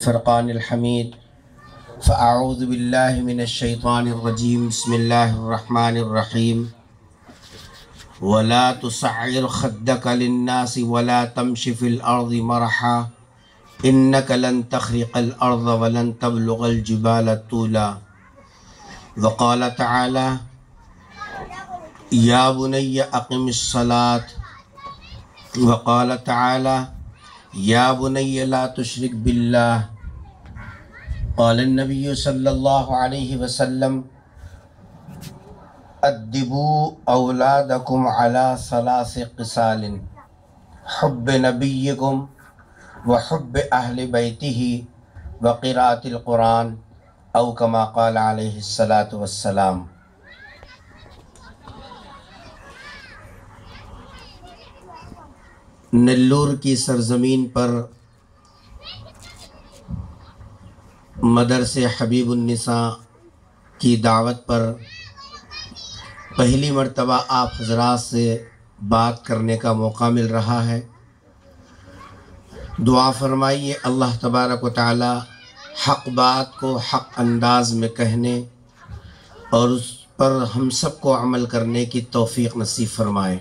فرقان الحمید فاعوذ باللہ من الشیطان الرجیم بسم اللہ الرحمن الرحیم ولا تصعر خدک للناس ولا تمش فی الارض مرحا انک لن تخرق الارض ولن تبلغ الجبال طولا وقال تعالی یا بنی اقم الصلاة وقال تعالی یا بنی لا تشرک باللہ قال النبی صلی اللہ علیہ وسلم ادبوا اولادکم علی ثلاث خصال حب نبیکم وحب اہل بیتہ وقراءۃ القرآن او کما قال علیہ الصلاۃ والسلام۔ نلور کی سرزمین پر مدرسے حبیب النساء کی دعوت پر پہلی مرتبہ آپ حضرات سے بات کرنے کا موقع مل رہا ہے۔ دعا فرمائیے اللہ تبارک و تعالی حق بات کو حق انداز میں کہنے اور اس پر ہم سب کو عمل کرنے کی توفیق نصیب فرمائے۔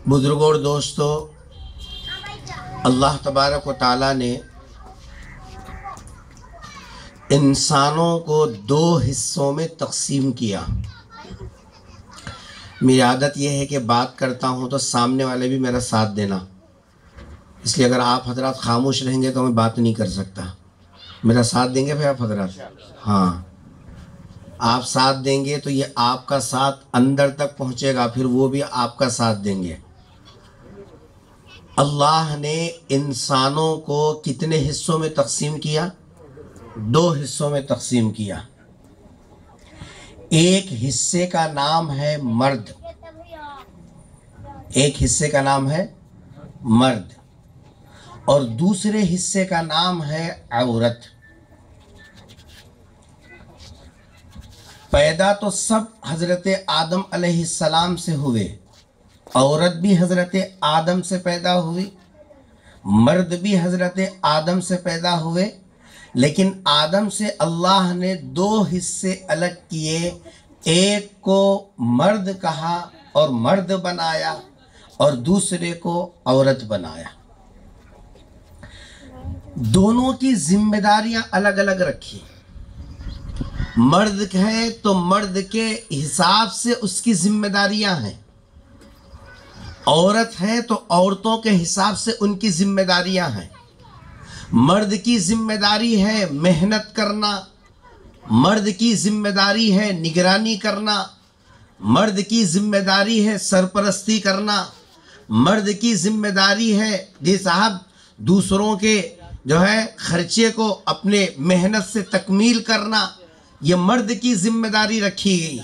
بزرگوں اور دوستو، اللہ تبارک و تعالیٰ نے انسانوں کو دو حصوں میں تقسیم کیا۔ میری عادت یہ ہے کہ بات کرتا ہوں تو سامنے والے بھی میرا ساتھ دینا، اس لیے اگر آپ حضرات خاموش رہیں گے تو میں بات نہیں کر سکتا۔ میرا ساتھ دیں گے بھائی آپ حضرات؟ ہاں، آپ ساتھ دیں گے تو یہ آپ کا ساتھ اندر تک پہنچے گا، پھر وہ بھی آپ کا ساتھ دیں گے۔ اللہ نے انسانوں کو کتنے حصوں میں تقسیم کیا؟ دو حصوں میں تقسیم کیا۔ ایک حصے کا نام ہے مرد، ایک حصے کا نام ہے مرد، اور دوسرے حصے کا نام ہے عورت۔ پیدا تو سب حضرت آدم علیہ السلام سے ہوئے، عورت بھی حضرت آدم سے پیدا ہوئی، مرد بھی حضرت آدم سے پیدا ہوئے، لیکن آدم سے اللہ نے دو حصے الگ کیے، ایک کو مرد کہا اور مرد بنایا، اور دوسرے کو عورت بنایا۔ دونوں کی ذمہ داریاں الگ الگ رکھی۔ مرد ہے تو مرد کے حساب سے اس کی ذمہ داریاں ہیں، عورت ہے تو عورتوں کے حساب سے ان کی ذمہ داریاں ہیں۔ مرد کی ذمہ داری ہے محنت کرنا، مرد کی ذمہ داری ہے نگرانی کرنا، مرد کی ذمہ داری ہے سرپرستی کرنا، مرد کی ذمہ داری ہے جی صاحب دوسروں کے جو ہے خرچے کو اپنے محنت سے تکمیل کرنا۔ یہ مرد کی ذمہ داری رکھی گئی۔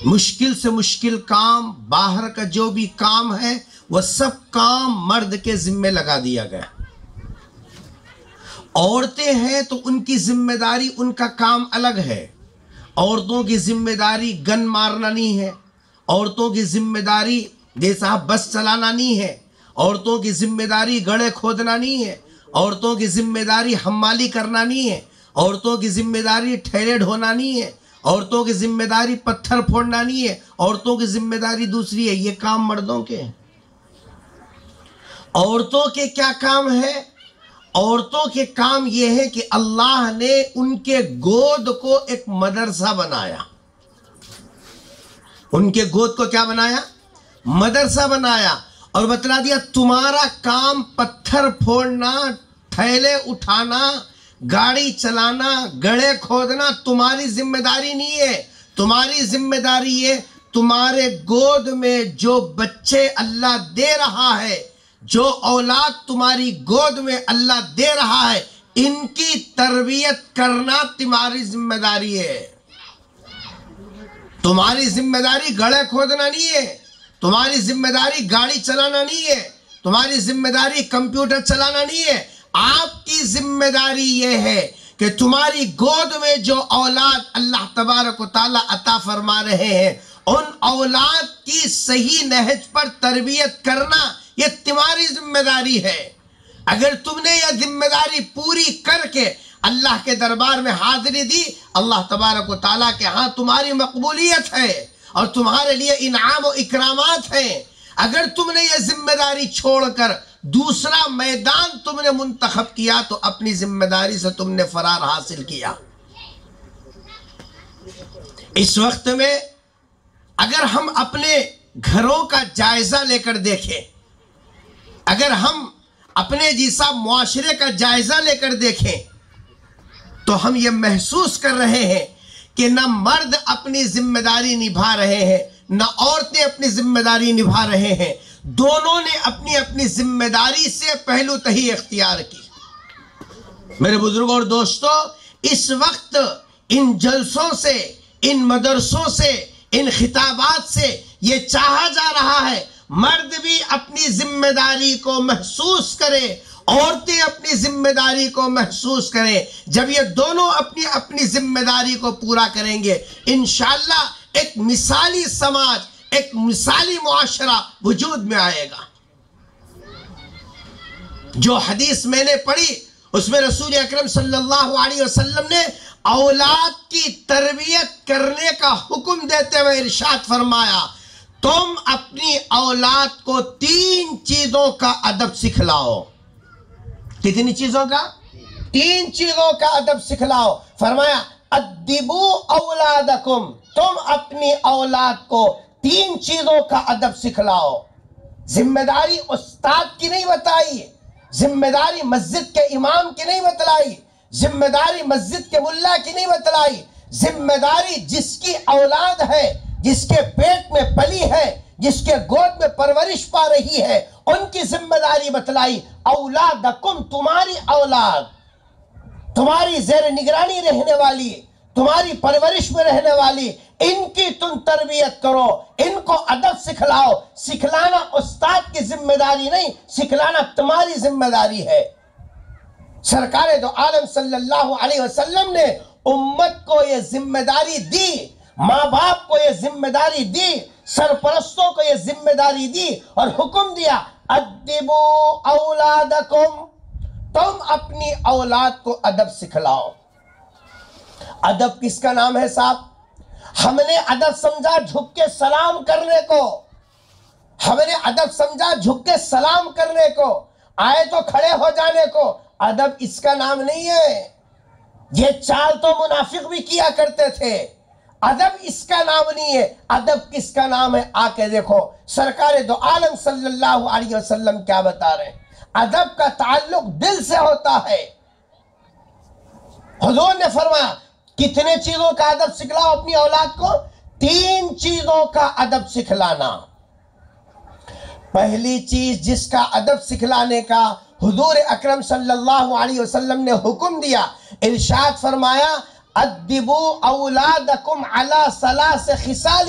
مشکل سے مشکل کام، باہر کا جو بھی کام ہے وہ سب کام مرد کے ذمہ لگا دیا گیا۔ عورتیں ہیں تو ان کی ذمہ داری، ان کا کام الگ ہے۔ عورتوں کی ذمہ داری گن مارنا نہیں ہے، عورتوں کی ذمہ داری جیسا بس چلانا نہیں ہے، عورتوں کی ذمہ داری گڑھے کھودنا نہیں ہے، عورتوں کی ذمہ داری حمالی کرنا نہیں ہے، عورتوں کی ذمہ داری ٹھیلے ڈھونا نہیں ہے، عورتوں کی ذمہ داری پتھر پھوڑنا نہیں ہے، عورتوں کی ذمہ داری دوسری ہے۔ یہ کام مردوں کے ہیں۔ عورتوں کے کیا کام ہے؟ عورتوں کے کام یہ ہے کہ اللہ نے ان کے گود کو ایک مدرسہ بنایا۔ ان کے گود کو کیا بنایا؟ مدرسہ بنایا، اور بتلا دیا تمہارا کام پتھر پھوڑنا، ٹھیلے اٹھانا، گاڑی چلانا، گڑھے کھودنا تمہاری ذمہ داری نہیں ہے۔ تمہاری ذمہ داری یہ تمہارے گود میں جو بچے اللہ دے رہا ہے، جو اولاد تمہاری گود میں اللہ دے رہا ہے، ان کی تربیت کرنا تمہاری ذمہ داری ہے۔ تمہاری ذمہ داری گڑھے کھودنا نہیں ہے، تمہاری ذمہ داری گاڑی چلانا نہیں ہے، تمہاری ذمہ داری کمپیوٹر چلانا نہیں ہے۔ آپ کی ذمہ داری یہ ہے کہ تمہاری گود میں جو اولاد اللہ تبارک و تعالیٰ عطا فرما رہے ہیں، ان اولاد کی صحیح نہج پر تربیت کرنا یہ تمہاری ذمہ داری ہے۔ اگر تم نے یہ ذمہ داری پوری کر کے اللہ کے دربار میں حاضری دی، اللہ تبارک و تعالیٰ کے ہاں تمہاری مقبولیت ہے اور تمہارے لیے انعام و اکرامات ہیں۔ اگر تم نے یہ ذمہ داری چھوڑ کر دوسرا میدان تم نے منتخب کیا تو اپنی ذمہ داری سے تم نے فرار حاصل کیا۔ اس وقت میں اگر ہم اپنے گھروں کا جائزہ لے کر دیکھیں، اگر ہم اپنے جیسا معاشرے کا جائزہ لے کر دیکھیں تو ہم یہ محسوس کر رہے ہیں کہ نہ مرد اپنی ذمہ داری نبھا رہے ہیں، نہ عورتیں اپنی ذمہ داری نبھا رہے ہیں، دونوں نے اپنی اپنی ذمہ داری سے پہلو تہی اختیار کی۔ میرے بزرگوں اور دوستوں، اس وقت ان جلسوں سے، ان مدرسوں سے، ان خطابات سے یہ چاہا جا رہا ہے مرد بھی اپنی ذمہ داری کو محسوس کرے، عورتیں اپنی ذمہ داری کو محسوس کریں۔ جب یہ دونوں اپنی اپنی ذمہ داری کو پورا کریں گے انشاءاللہ ایک مثالی سماج، ایک مثالی معاشرہ وجود میں آئے گا۔ جو حدیث میں نے پڑھی اس میں رسول اکرم صلی اللہ علیہ وسلم نے اولاد کی تربیت کرنے کا حکم دیتے ہوئے ارشاد فرمایا، تم اپنی اولاد کو 3 چیزوں کا ادب سکھلاؤ۔ کتنی چیزوں کا؟ 3 چیزوں کا ادب سکھلاؤ۔ فرمایا ادبو اولادکم، تم اپنی اولاد کو 3 چیزوں کا ادب سکھلاؤ۔ ذمہ داری استاد کی نہیں بتائی، ذمہ داری مسجد کے امام کی نہیں بتلائی، ذمہ داری مسجد کے ملا کی نہیں بتلائی، ذمہ داری جس کی اولاد ہے، جس کے پیٹ میں پلی ہے، جس کے گود میں پرورش پا رہی ہے، ان کی ذمہ داری بتلائی۔ اولادکم، تمہاری اولاد، تمہاری زیر نگرانی رہنے والی، تمہاری پرورش میں رہنے والی، ان کی تم تربیت کرو، ان کو ادب سکھلاؤ۔ سکھلانا استاد کی ذمہ داری نہیں، سکھلانا تمہاری ذمہ داری ہے۔ سرکار دو عالم صلی اللہ علیہ وسلم نے امت کو یہ ذمہ داری دی، ماں باپ کو یہ ذمہ داری دی، سرپرستوں کو یہ ذمہ داری دی اور حکم دیا ادبو اولادکم، تم اپنی اولاد کو ادب سکھلاؤ۔ ادب کس کا نام ہے صاحب؟ ہم نے ادب سمجھا جھک کے سلام کرنے کو، ہم نے ادب سمجھا جھک کے سلام کرنے کو، آئے تو کھڑے ہو جانے کو۔ ادب اس کا نام نہیں ہے، یہ چال تو منافق بھی کیا کرتے تھے۔ ادب اس کا نام نہیں ہے۔ ادب کس کا نام ہے؟ آ کے دیکھو سرکار دو عالم صلی اللہ علیہ وسلم کیا بتا رہے ہیں۔ ادب کا تعلق دل سے ہوتا ہے۔ حضور نے فرمایا کتنے چیزوں کا ادب سکھلاؤ اپنی اولاد کو؟ 3 چیزوں کا ادب سکھلانا۔ پہلی چیز جس کا ادب سکھلانے کا حضور اکرم صلی اللہ علیہ وسلم نے حکم دیا، ارشاد فرمایا ادبو اولادکم علی 3 خصال،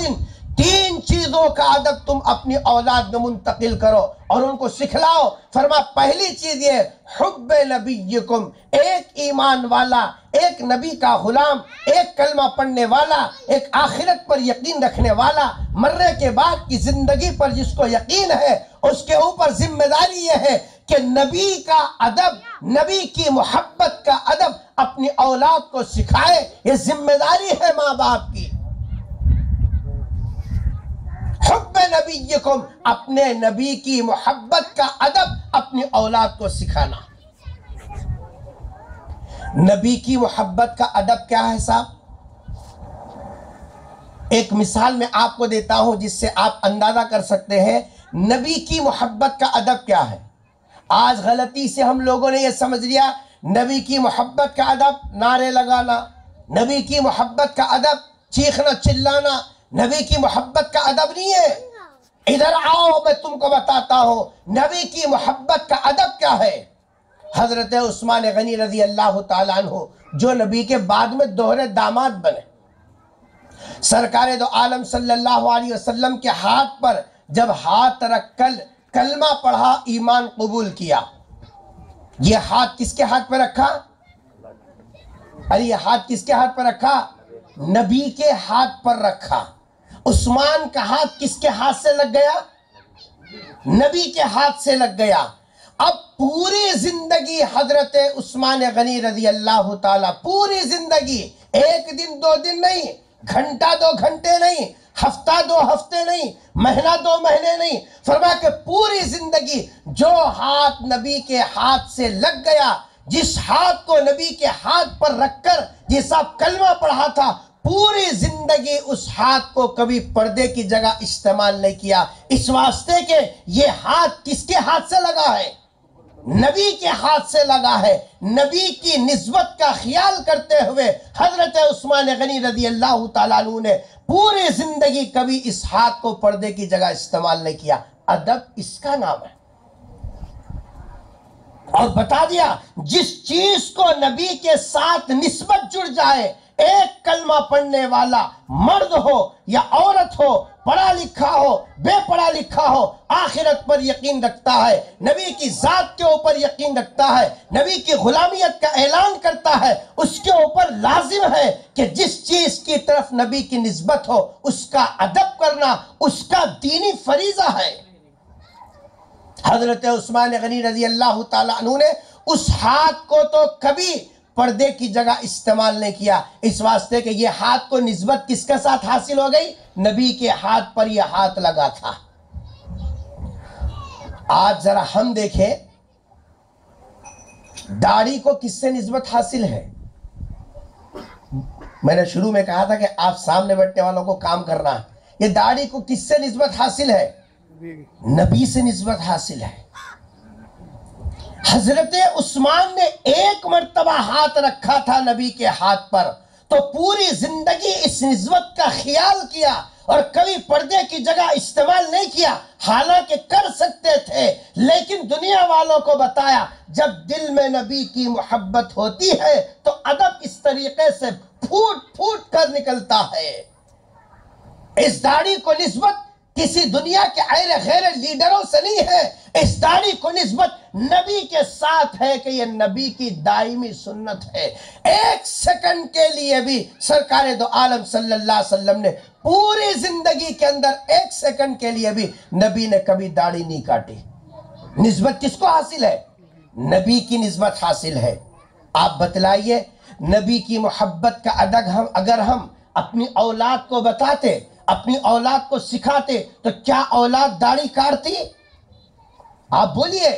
3 چیزوں کا ادب تم اپنی اولاد میں منتقل کرو اور ان کو سکھلاؤ۔ فرما پہلی چیز یہ حب نبیکم، ایک ایمان والا، ایک نبی کا غلام، ایک کلمہ پڑھنے والا، ایک آخرت پر یقین رکھنے والا، مرنے کے بعد کی زندگی پر جس کو یقین ہے، اس کے اوپر ذمہ داری یہ ہے کہ نبی کا ادب، نبی کی محبت کا ادب اپنی اولاد کو سکھائے۔ یہ ذمہ داری ہے ماں باپ کی۔ حب نبیکم، اپنے نبی کی محبت کا ادب اپنی اولاد کو سکھانا۔ نبی کی محبت کا ادب کیا ہے صاحب؟ ایک مثال میں آپ کو دیتا ہوں جس سے آپ اندازہ کر سکتے ہیں نبی کی محبت کا ادب کیا ہے۔ آج غلطی سے ہم لوگوں نے یہ سمجھ لیا نبی کی محبت کا ادب نعرے لگانا، نبی کی محبت کا ادب چیخنا چلانا، نبی کی محبت کا ادب نہیں ہے۔ ادھر آؤ میں تم کو بتاتا ہوں نبی کی محبت کا ادب کیا ہے۔ حضرت عثمان غنی رضی اللہ تعالیٰ عنہ جو نبی کے بعد میں دوہرے داماد بنے، سرکار دو عالم صلی اللہ علیہ وسلم کے ہاتھ پر جب ہاتھ رکھ کر کلمہ پڑھا، ایمان قبول کیا، یہ ہاتھ کس کے ہاتھ پہ رکھا؟ ارے یہ ہاتھ کس کے ہاتھ پر رکھا؟ نبی کے ہاتھ پر رکھا۔ عثمان کا ہاتھ کس کے ہاتھ سے لگ گیا؟ نبی کے ہاتھ سے لگ گیا۔ اب پوری زندگی حضرت عثمان غنی رضی اللہ تعالیٰ، پوری زندگی، ایک دن دو دن نہیں، گھنٹہ دو گھنٹے نہیں، ہفتہ دو ہفتے نہیں، مہینہ دو مہینے نہیں، فرمایا کہ پوری زندگی جو ہاتھ نبی کے ہاتھ سے لگ گیا، جس ہاتھ کو نبی کے ہاتھ پر رکھ کر جیسا کلمہ پڑھا تھا، پوری زندگی اس ہاتھ کو کبھی پردے کی جگہ استعمال نہیں کیا، اس واسطے کہ یہ ہاتھ کس کے ہاتھ سے لگا ہے؟ نبی کے ہاتھ سے لگا ہے۔ نبی کی نسبت کا خیال کرتے ہوئے حضرت عثمان غنی رضی اللہ تعالیٰ عنہ نے پوری زندگی کبھی اس ہاتھ کو پردے کی جگہ استعمال نہیں کیا۔ ادب اس کا نام ہے۔ اور بتا دیا جس چیز کو نبی کے ساتھ نسبت جڑ جائے، ایک کلمہ پڑھنے والا مرد ہو یا عورت ہو، پڑھا لکھا ہو بے پڑھا لکھا ہو، آخرت پر یقین رکھتا ہے، نبی کی ذات کے اوپر یقین رکھتا ہے، نبی کی غلامیت کا اعلان کرتا ہے، اس کے اوپر لازم ہے کہ جس چیز کی طرف نبی کی نسبت ہو اس کا ادب کرنا اس کا دینی فریضہ ہے۔ حضرت عثمان غنی رضی اللہ تعالیٰ عنہ نے اس ہاتھ کو تو کبھی پردے کی جگہ استعمال نہیں کیا، اس واسطے کہ یہ ہاتھ کو نسبت کس کے ساتھ حاصل ہو گئی؟ نبی کے ہاتھ پر یہ ہاتھ لگا تھا۔ آج ذرا ہم دیکھیں داڑھی کو کس سے نسبت حاصل ہے؟ میں نے شروع میں کہا تھا کہ آپ سامنے بیٹھنے والوں کو کام کرنا ہے۔ یہ داڑھی کو کس سے نسبت حاصل ہے؟ نبی سے نسبت حاصل ہے۔ حضرت عثمان نے ایک مرتبہ ہاتھ رکھا تھا نبی کے ہاتھ پر تو پوری زندگی اس نسبت کا خیال کیا اور کبھی پردے کی جگہ استعمال نہیں کیا، حالانکہ کر سکتے تھے، لیکن دنیا والوں کو بتایا جب دل میں نبی کی محبت ہوتی ہے تو ادب اس طریقے سے پھوٹ پھوٹ کر نکلتا ہے۔ اس داڑھی کو نسبت کسی دنیا کے غیر لیڈروں سے نہیں ہے، اس داڑھی کو نسبت نبی کے ساتھ ہے کہ یہ نبی کی دائمی سنت ہے۔ ایک سیکنڈ کے لیے بھی سرکار دو عالم صلی اللہ علیہ وسلم نے پوری زندگی کے اندر ایک سیکنڈ کے لیے بھی نبی نے کبھی داڑھی نہیں کاٹی۔ نسبت کس کو حاصل ہے؟ نبی کی نسبت حاصل ہے۔ آپ بتلائیے نبی کی محبت کا اگر ہم اپنی اولاد کو بتاتے، اپنی اولاد کو سکھاتے تو کیا اولاد داڑھی کاٹتی؟ آپ بولیے۔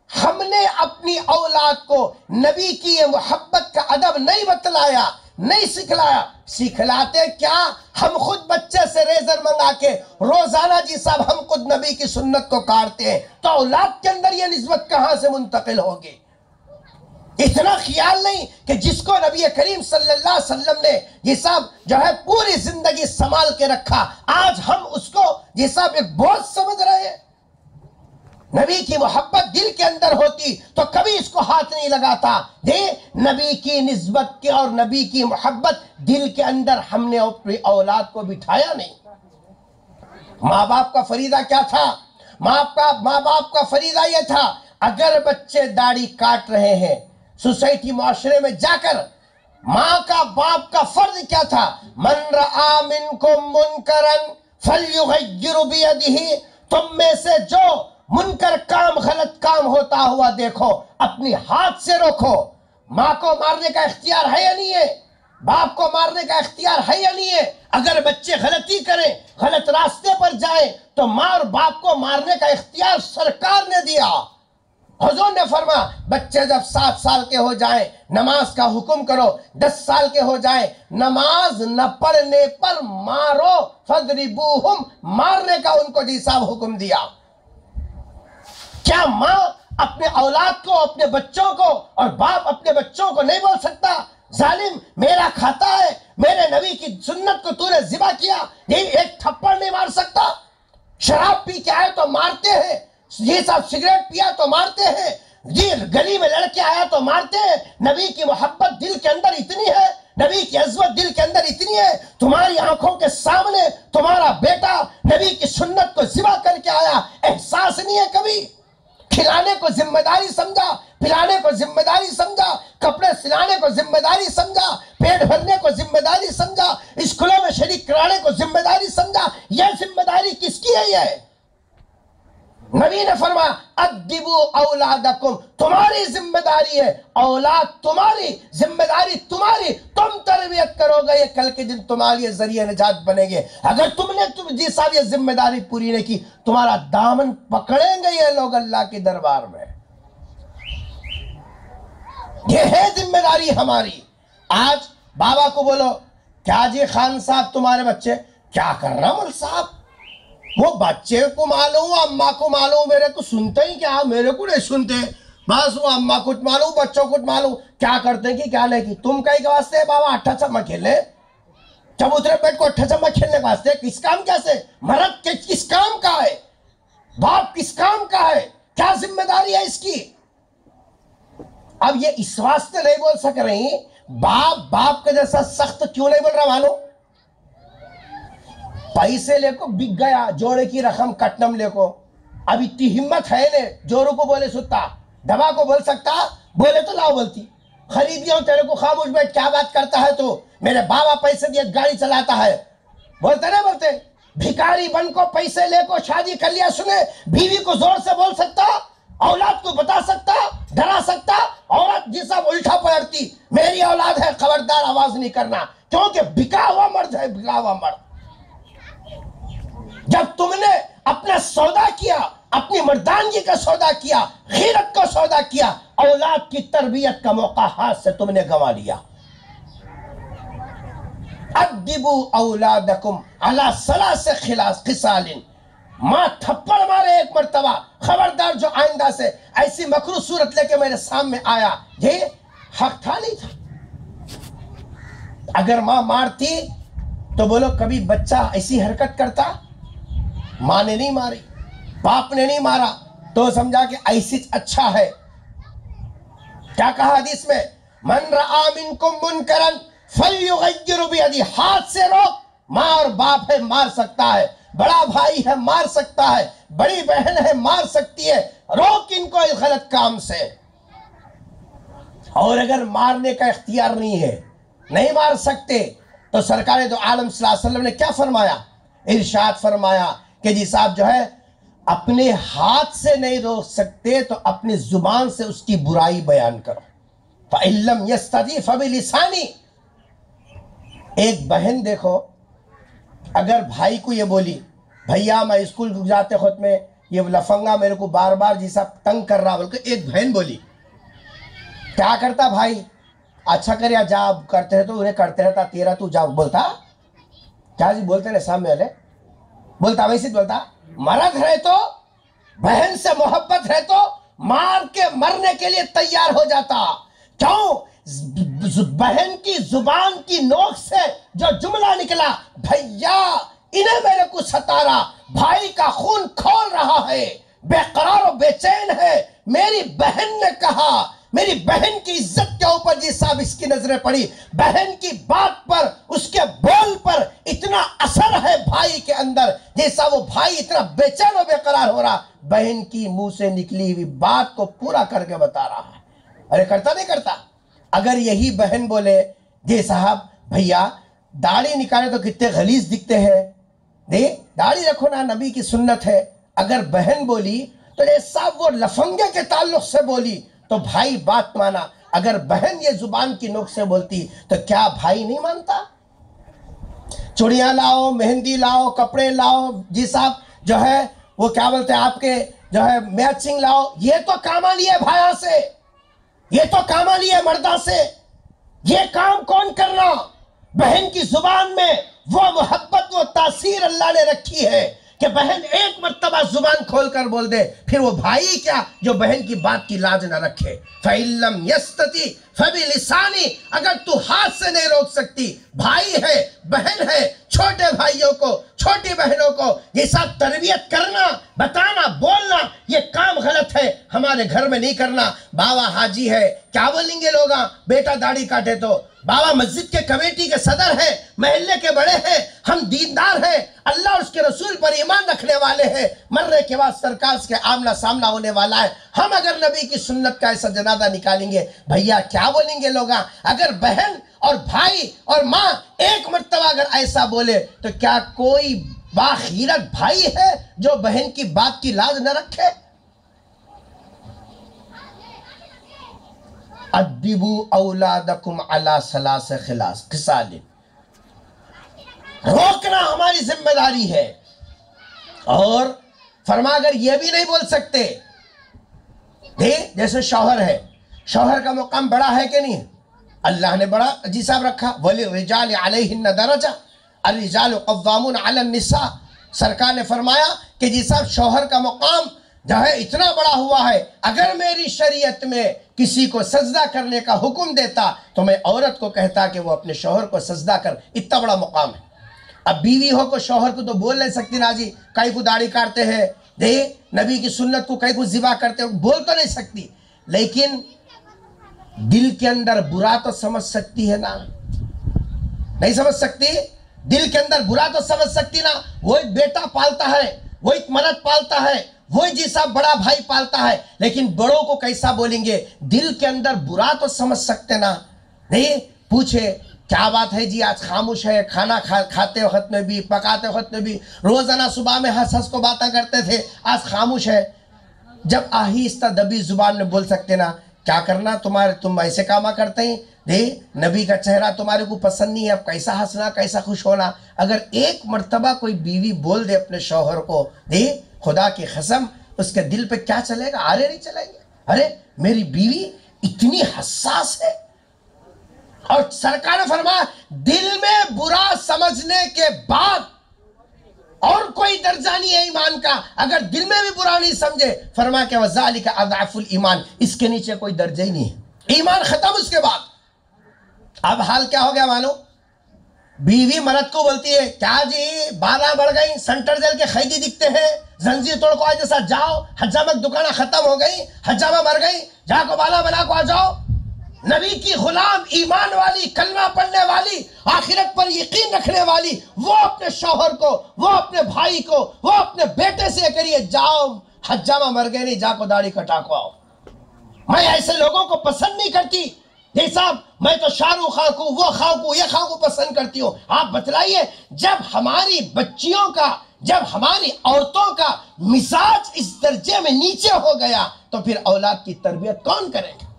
ہم نے اپنی اولاد کو نبی کی یہ محبت کا ادب نہیں بتلایا، نہیں سکھلاتے کیا؟ ہم خود بچے سے ریزر منگا کے روزانہ جی صاحب ہم خود نبی کی سنت کو کاٹتے ہیں، تو اولاد کے اندر یہ نسبت کہاں سے منتقل ہوگی؟ اتنا خیال نہیں کہ جس کو نبی کریم صلی اللہ علیہ وسلم نے یہ صاحب جو ہے پوری زندگی سنبھال کے رکھا، آج ہم اس کو یہ صاحب ایک بوجھ سمجھ رہے ہیں۔ نبی کی محبت دل کے اندر ہوتی تو کبھی اس کو ہاتھ نہیں لگاتا۔ نبی کی نسبت کے اور نبی کی محبت دل کے اندر ہم نے اپنی اولاد کو بٹھایا نہیں۔ ماں باپ کا فریضہ کیا تھا؟ ماں باپ کا فریضہ یہ تھا اگر بچے داڑھی کاٹ رہے ہیں، سوسائٹی معاشرے میں جا کر ماں کا باپ کا فرض کیا تھا؟ من رآ منکم منکرن فلیغیر بیدہ، تم میں سے جو منکر کام غلط کام ہوتا ہوا دیکھو اپنی ہاتھ سے روکو۔ ماں کو مارنے کا اختیار ہے یا نہیں ہے؟ باپ کو مارنے کا اختیار ہے یا نہیں ہے؟ اگر بچے غلطی کریں، غلط راستے پر جائیں تو ماں اور باپ کو مارنے کا اختیار سرکار نے دیا۔ حضور نے فرمایا بچے جب 7 سال کے ہو جائیں نماز کا حکم کرو، 10 سال کے ہو جائیں نماز نہ پڑھنے پر مارو، فَضْرِبُوهُمْ، مارنے کا ان کو جی صاحب حکم دیا۔ کیا ماں اپنے اولاد کو، اپنے بچوں کو اور باپ اپنے بچوں کو نہیں بول سکتا ظالم میرا کھاتا ہے، میرے نبی کی سنت کو تو نے ذبح کیا؟ یہ ایک تھپڑ نہیں مار سکتا؟ شراب پی کے آئے تو مارتے ہیں، یہ صاحب سگریٹ پیا تو مارتے ہیں، یہ گلی میں لڑکے آیا تو مارتے ہیں۔ نبی کی محبت دل کے اندر اتنی ہے، نبی کی عظمت دل کے اندر اتنی ہے، تمہاری آنکھوں کے سامنے تمہارا بیٹا نبی کی سنت کو ذبح کر کے آیا، احساس نہیں ہے کبھی؟ کھلانے کو ذمہ داری سمجھا، پلانے کو ذمہ داری سمجھا، کپڑے سلانے کو ذمہ داری سمجھا، پیٹ بھرنے کو ذمہ داری سمجھا، اسکولوں میں شریک کرانے کو ذمہ داری سمجھا۔ یہ ذمہ داری کس کی ہے؟ یہ نبی نے فرمایا ادبو اولادکم، تمہاری ذمہ داری ہے، اولاد تمہاری ذمہ داری تمہاری، تم تربیت کرو گے، یہ کل کے دن تمہاری ذریعہ نجات بنے گے۔ اگر تم نے جی صاحب یہ ذمہ داری پوری نہیں کی، تمہارا دامن پکڑیں گے یہ لوگ اللہ کے دربار میں۔ یہ ہے ذمہ داری ہماری۔ آج بابا کو بولو کیا جی خان صاحب تمہارے بچے کیا کر رہا مول صاحب، وہ بچے کو معلوم، اماں کو معلوم، میرے کو سنتے ہی کیا، میرے کو نہیں سنتے، بس وہ اماں کچھ معلوم بچوں کچھ معلوم، کیا کرتے کہ کیا لے کی۔ تم کئی کے واسطے بابا اٹھا چمہ کھیلے، چبوترے پیٹ کو اٹھا چمہ کھیلنے کے واسطے کس کام کیسے، مرد کس کام کا ہے، باپ کس کام کا ہے، کیا ذمہ داری ہے اس کی۔ اب یہ اس واسطے نہیں بول سک رہی، باپ کے جیسا سخت کیوں نہیں بول رہا معلوم؟ پیسے لے کو بک گیا، جوڑے کی رقم کٹنم لے کو، اب اتنی ہمت ہے نے جورو کو بولے ستا، دبا کو بول سکتا، بولے تو لاؤ بولتی، خرید گیا ہوں تیرے کو خاموش بیٹھ، کیا بات کرتا ہے تو، میرے بابا پیسے دیے گاڑی چلاتا ہے، بولتے نہیں بولتے؟ بھکاری بن کو پیسے لے کو شادی کر لیا، سنے بیوی کو زور سے بول سکتا، اولاد کو بتا سکتا، ڈرا سکتا، اولاد جی صاحب الٹا پلٹتی، میری اولاد ہے خبردار آواز نہیں کرنا، کیونکہ بکا ہوا مرد ہے، بکا ہوا مرد۔ جب تم نے اپنا سودا کیا، اپنی مردانگی کا سودا کیا، غیرت کو سودا کیا، اولاد کی تربیت کا موقع ہاتھ سے تم نے گنوا لیا۔ ادبو اولادکم علی ثلاث خصال، ماں تھپڑ مارے ایک مرتبہ، خبردار جو آئندہ سے ایسی مکروہ صورت لے کے میرے سامنے آیا، یہ حق تھا نہیں تھا؟ اگر ماں مارتی تو بولو کبھی بچہ ایسی حرکت کرتا؟ ماں نے نہیں ماری، باپ نے نہیں مارا، تو سمجھا کہ ایسی اچھا ہے۔ کیا کہا حدیث میں؟ من رعا منکم منکرن فلیغیر بیدی، ہاتھ سے روک، ماں اور باپ ہے مار سکتا ہے، بڑا بھائی ہے مار سکتا ہے، بڑی بہن ہے مار سکتی ہے، روک ان کو اس غلط کام سے۔ اور اگر مارنے کا اختیار نہیں ہے، نہیں مار سکتے، تو سرکار دو عالم صلی اللہ علیہ وسلم نے کیا فرمایا؟ ارشاد فرمایا کہ جی صاحب جو ہے اپنے ہاتھ سے نہیں روک سکتے تو اپنی زبان سے اس کی برائی بیان کرو۔ فَإِن لَمْ يَسْتَطِعْ فَبِلِسَانِهِ۔ ایک بہن دیکھو، اگر بھائی کو یہ بولی بھیا میں اسکول جاتے خود میں یہ لفنگا میرے کو بار بار جی صاحب تنگ کر رہا، بلکہ ایک بہن بولی، کیا کرتا بھائی؟ اچھا کریا جا کرتے ہیں تو انہیں کرتے رہتا، تیرا تو جا بولتا، کیا جی بولتے ہیں سامنے والے، بولتا ویسے بولتا، مرد ہے تو بہن سے محبت ہے تو مار کے مرنے کے لیے تیار ہو جاتا۔ کیوں؟ بہن کی زبان کی نوک سے جو جملہ نکلا، بھیا انہیں میرے کو ستارا، بھائی کا خون کھول رہا ہے، بے قرار و بے چین ہے، میری بہن نے کہا، میری بہن کی عزت کے اوپر جی صاحب اس کی نظریں پڑی، بہن کی بات پر، اس کے بول پر اتنا اثر ہے بھائی کے اندر، جیسا وہ بھائی اتنا بے چین و بے قرار ہو رہا، بہن کی منہ سے نکلی ہوئی بات کو پورا کر کے بتا رہا ہے۔ ارے کرتا نہیں کرتا؟ اگر یہی بہن بولے جی صاحب بھیا داڑھی نکالے تو کتنے غلیظ دکھتے ہیں، داڑھی رکھو نا، نبی کی سنت ہے، اگر بہن بولی تو یہ صاحب وہ لفنگے کے تعلق سے بولی تو بھائی بات مانا، اگر بہن یہ زبان کی نوک سے بولتی تو کیا بھائی نہیں مانتا؟ چوڑیاں لاؤ، مہندی لاؤ، کپڑے لاؤ، جی صاحب جو ہے وہ کیا بولتے ہیں آپ کے جو ہے میچنگ لاؤ، یہ تو کاما لیے بھائیوں سے، یہ تو کاما لیے مردہ سے، یہ کام کون کرنا؟ بہن کی زبان میں وہ محبت، وہ تاثیر اللہ نے رکھی ہے کہ بہن ایک مرتبہ زبان کھول کر بول دے، پھر وہ بھائی کیا جو بہن کی بات کی لاج نہ رکھے۔ فَإِن لَمْ يَسْتَطِعْ فَبِلِسَانِهِ، اگر تو ہاتھ سے نہیں روک سکتی، بھائی ہے، بہن ہے، چھوٹے بھائیوں کو، چھوٹی بہنوں کو یہ سب تربیت کرنا، بتانا، بولنا، یہ کام غلط ہے، ہمارے گھر میں نہیں کرنا۔ بابا حاجی ہے، کیا بولیں گے لوگ بیٹا داڑھی کاٹے تو؟ بابا مسجد کے کمیٹی کے صدر ہیں، محلے کے بڑے ہیں، ہم دیندار ہیں، اللہ اور اس کے رسول پر ایمان رکھنے والے ہیں، مرنے کے بعد سرکار کے آمنا سامنا ہونے والا ہے، ہم اگر نبی کی سنت کا ایسا جنازہ نکالیں گے، بھیا کیا بولیں گے لوگ؟ اگر بہن اور بھائی اور ماں ایک مرتبہ اگر ایسا بولے تو کیا کوئی باخیرت بھائی ہے جو بہن کی بات کی لاز نہ رکھے؟ ادبوا اولادکم علی ثلاث خصال، روکنا ہماری ذمہ داری ہے۔ اور فرما اگر یہ بھی نہیں بول سکتے، جیسے شوہر ہے، شوہر کا مقام بڑا ہے کہ نہیں؟ اللہ نے بڑا جی صاحب رکھا، وَلِلرِّجَالِ عَلَيْهِنَّ دَرَجَةٌ الرِّجَالُ قَوَّامُونَ عَلَى النِّسَاءِ۔ سرکار نے فرمایا کہ جی صاحب شوہر کا مقام جو ہے اتنا بڑا ہوا ہے، اگر میری شریعت میں کسی کو سجدہ کرنے کا حکم دیتا تو میں عورت کو کہتا کہ وہ اپنے شوہر کو سجدہ کر، اتنا بڑا مقام ہے۔ اب بیوی ہو کو شوہر کو تو بول نہیں سکتی نا جی، کئی کو داڑھی کاٹتے ہیں، نبی کی سنت کو کئی کو ذبح کرتے ہیں، بول تو نہیں سکتی، لیکن دل کے اندر برا تو سمجھ سکتی ہے نا؟ نہیں سمجھ سکتی؟ دل کے اندر برا تو سمجھ سکتی نا؟ وہی بیٹا پالتا ہے، وہی مرد پالتا ہے، وہی جی صاحب بڑا بھائی پالتا ہے، لیکن بڑوں کو کیسا بولیں گے؟ دل کے اندر برا تو سمجھ سکتے نا؟ نہیں پوچھے کیا بات ہے جی آج خاموش ہے، کھانا کھاتے وقت میں بھی، پکاتے وقت میں بھی، روزانہ صبح میں ہنس ہنس کو باتیں کرتے تھے، آج خاموش ہے۔ جب آہستہ دبی زبان میں بول سکتے نا کیا کرنا تم ایسے کاما کرتے ہیں، نبی کا چہرہ تمہارے کو پسند نہیں ہے، اب کیسا ہنسنا کیسا خوش ہونا۔ اگر ایک مرتبہ کوئی بیوی بول دے اپنے شوہر کو، خدا کی قسم اس کے دل پہ کیا چلے گا؟ آرے نہیں چلیں گے، ارے میری بیوی اتنی حساس ہے۔ اور سرکار نے فرمایا دل میں برا سمجھنے کے بعد اور کوئی درجہ نہیں ہے ایمان کا، اگر دل میں بھی برا نہیں سمجھے، فرمایا کہ وَذَلِكَ أَضْعَفُ الْإِيمَانِ، اس کے نیچے کوئی درجہ ہی نہیں ہے، ایمان ختم اس کے بعد۔ اب حال کیا ہو گیا مانو؟ بیوی مرد کو بولتی ہے کیا جی 12 بڑھ گئی، سنٹر جیل کے قیدی دکھتے ہیں، زنجیر توڑ کو آج جیسا جاؤ، حجامہ دکانہ ختم ہو گئی، حجامہ مر گئی، جا کو بالا بنا کو آ جاؤ۔ نبی کی غلام، ایمان والی، کلمہ پڑھنے والی، آخرت پر یقین رکھنے والی، وہ اپنے شوہر کو، وہ اپنے بھائی کو، وہ اپنے بیٹے سے کریے جاؤ حجامہ مر گئے نہیں، جا کو داڑھی کٹا کو آؤ۔ میں ایسے لوگوں کو پسند نہیں کرتی، یہ صاحب میں تو شاہ رخ خان کو، وہ خان کو، یہ خان کو پسند کرتی ہوں۔ آپ بتلائیے جب ہماری بچیوں کا، جب ہماری عورتوں کا مزاج اس درجے میں نیچے ہو گیا تو پھر اولاد کی تربیت کون کرے گا؟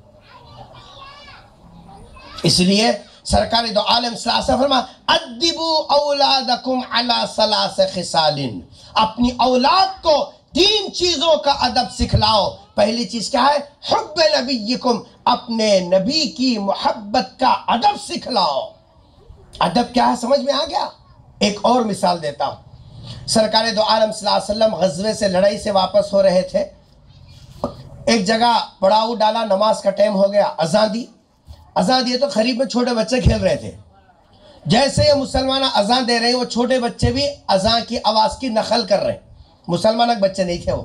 اس لیے سرکار دو عالم صلی اللہ علیہ وسلم فرمایا ادبوا اولادکم علی ثلاث خصال، اپنی اولاد کو 3 چیزوں کا ادب سکھلاؤ۔ پہلی چیز کیا ہے؟ حب نبیکم، اپنے نبی کی محبت کا ادب سکھلاؤ۔ ادب کیا ہے سمجھ میں آ گیا؟ ایک اور مثال دیتا ہوں۔ سرکار دو عالم صلی اللہ علیہ وسلم غزوے سے، لڑائی سے واپس ہو رہے تھے، ایک جگہ پڑاؤ ڈالا، نماز کا ٹائم ہو گیا، اذان دی۔ اذان دیے تو قریب میں چھوٹے بچے کھیل رہے تھے، جیسے یہ مسلمان اذان دے رہے ہیں وہ چھوٹے بچے بھی اذان کی آواز کی نقل کر رہے ہیں۔ مسلمان بچے نہیں تھے وہ،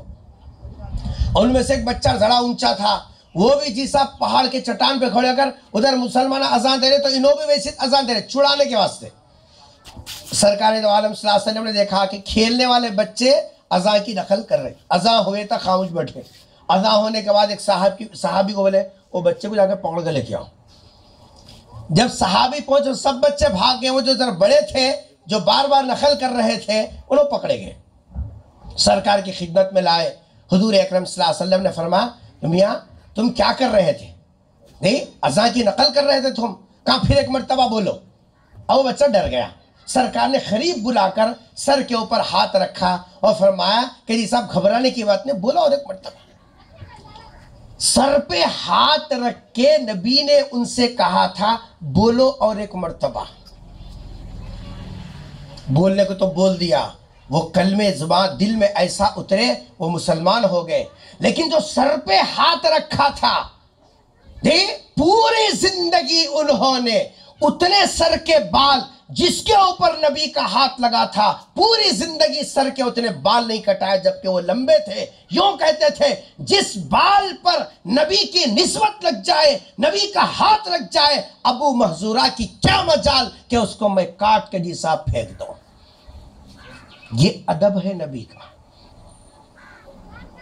ان میں سے ایک بچہ ذرا اونچا تھا، وہ بھی جی صاحب پہاڑ کے چٹان پہ کھڑے کر ادھر مسلمان اذان دے رہے تو انہوں بھی ویسے اذان دے رہے چھڑانے کے واسطے۔ سرکار دو عالم صلی اللہ علیہ وسلم نے دیکھا کہ کھیلنے والے بچے اذان کی نقل کر رہے، اذان ہوئے تک خاموش بیٹھے۔ اذان ہونے کے بعد ایک صحابی کو بولے وہ بچے کو جا کے پکڑ کے لے کے آؤ۔ جب صحابی پہنچے سب بچے بھاگ گئے، وہ جو ذرا بڑے تھے جو بار بار نقل کر رہے تھے انہوں پکڑے گئے، سرکار کی خدمت میں لائے۔ حضور اکرم صلی اللہ علیہ وسلم نے فرمایا میاں تم کیا کر رہے تھے؟ نہیں اذان کی نقل کر رہے تھے تم، کہاں پھر ایک مرتبہ بولو۔ اور وہ بچہ ڈر گیا۔ سرکار نے قریب بلا کر سر کے اوپر ہاتھ رکھا اور فرمایا کہ جی صاحب گھبرانے کی بات نہیں، بولو اور ایک مرتبہ۔ سر پہ ہاتھ رکھ کے نبی نے ان سے کہا تھا بولو اور ایک مرتبہ۔ بولنے کو تو بول دیا، وہ کلمے زبان دل میں ایسا اترے وہ مسلمان ہو گئے، لیکن جو سر پہ ہاتھ رکھا تھا پوری زندگی انہوں نے اتنے سر کے بال جس کے اوپر نبی کا ہاتھ لگا تھا پوری زندگی سر کے اتنے بال نہیں کٹائے جبکہ وہ لمبے تھے۔ یوں کہتے تھے جس بال پر نبی کی نسبت لگ جائے، نبی کا ہاتھ لگ جائے، ابو محذورہ کی کیا مجال کہ اس کو میں کاٹ کے جی صاحب پھینک دوں۔ یہ ادب ہے نبی کا،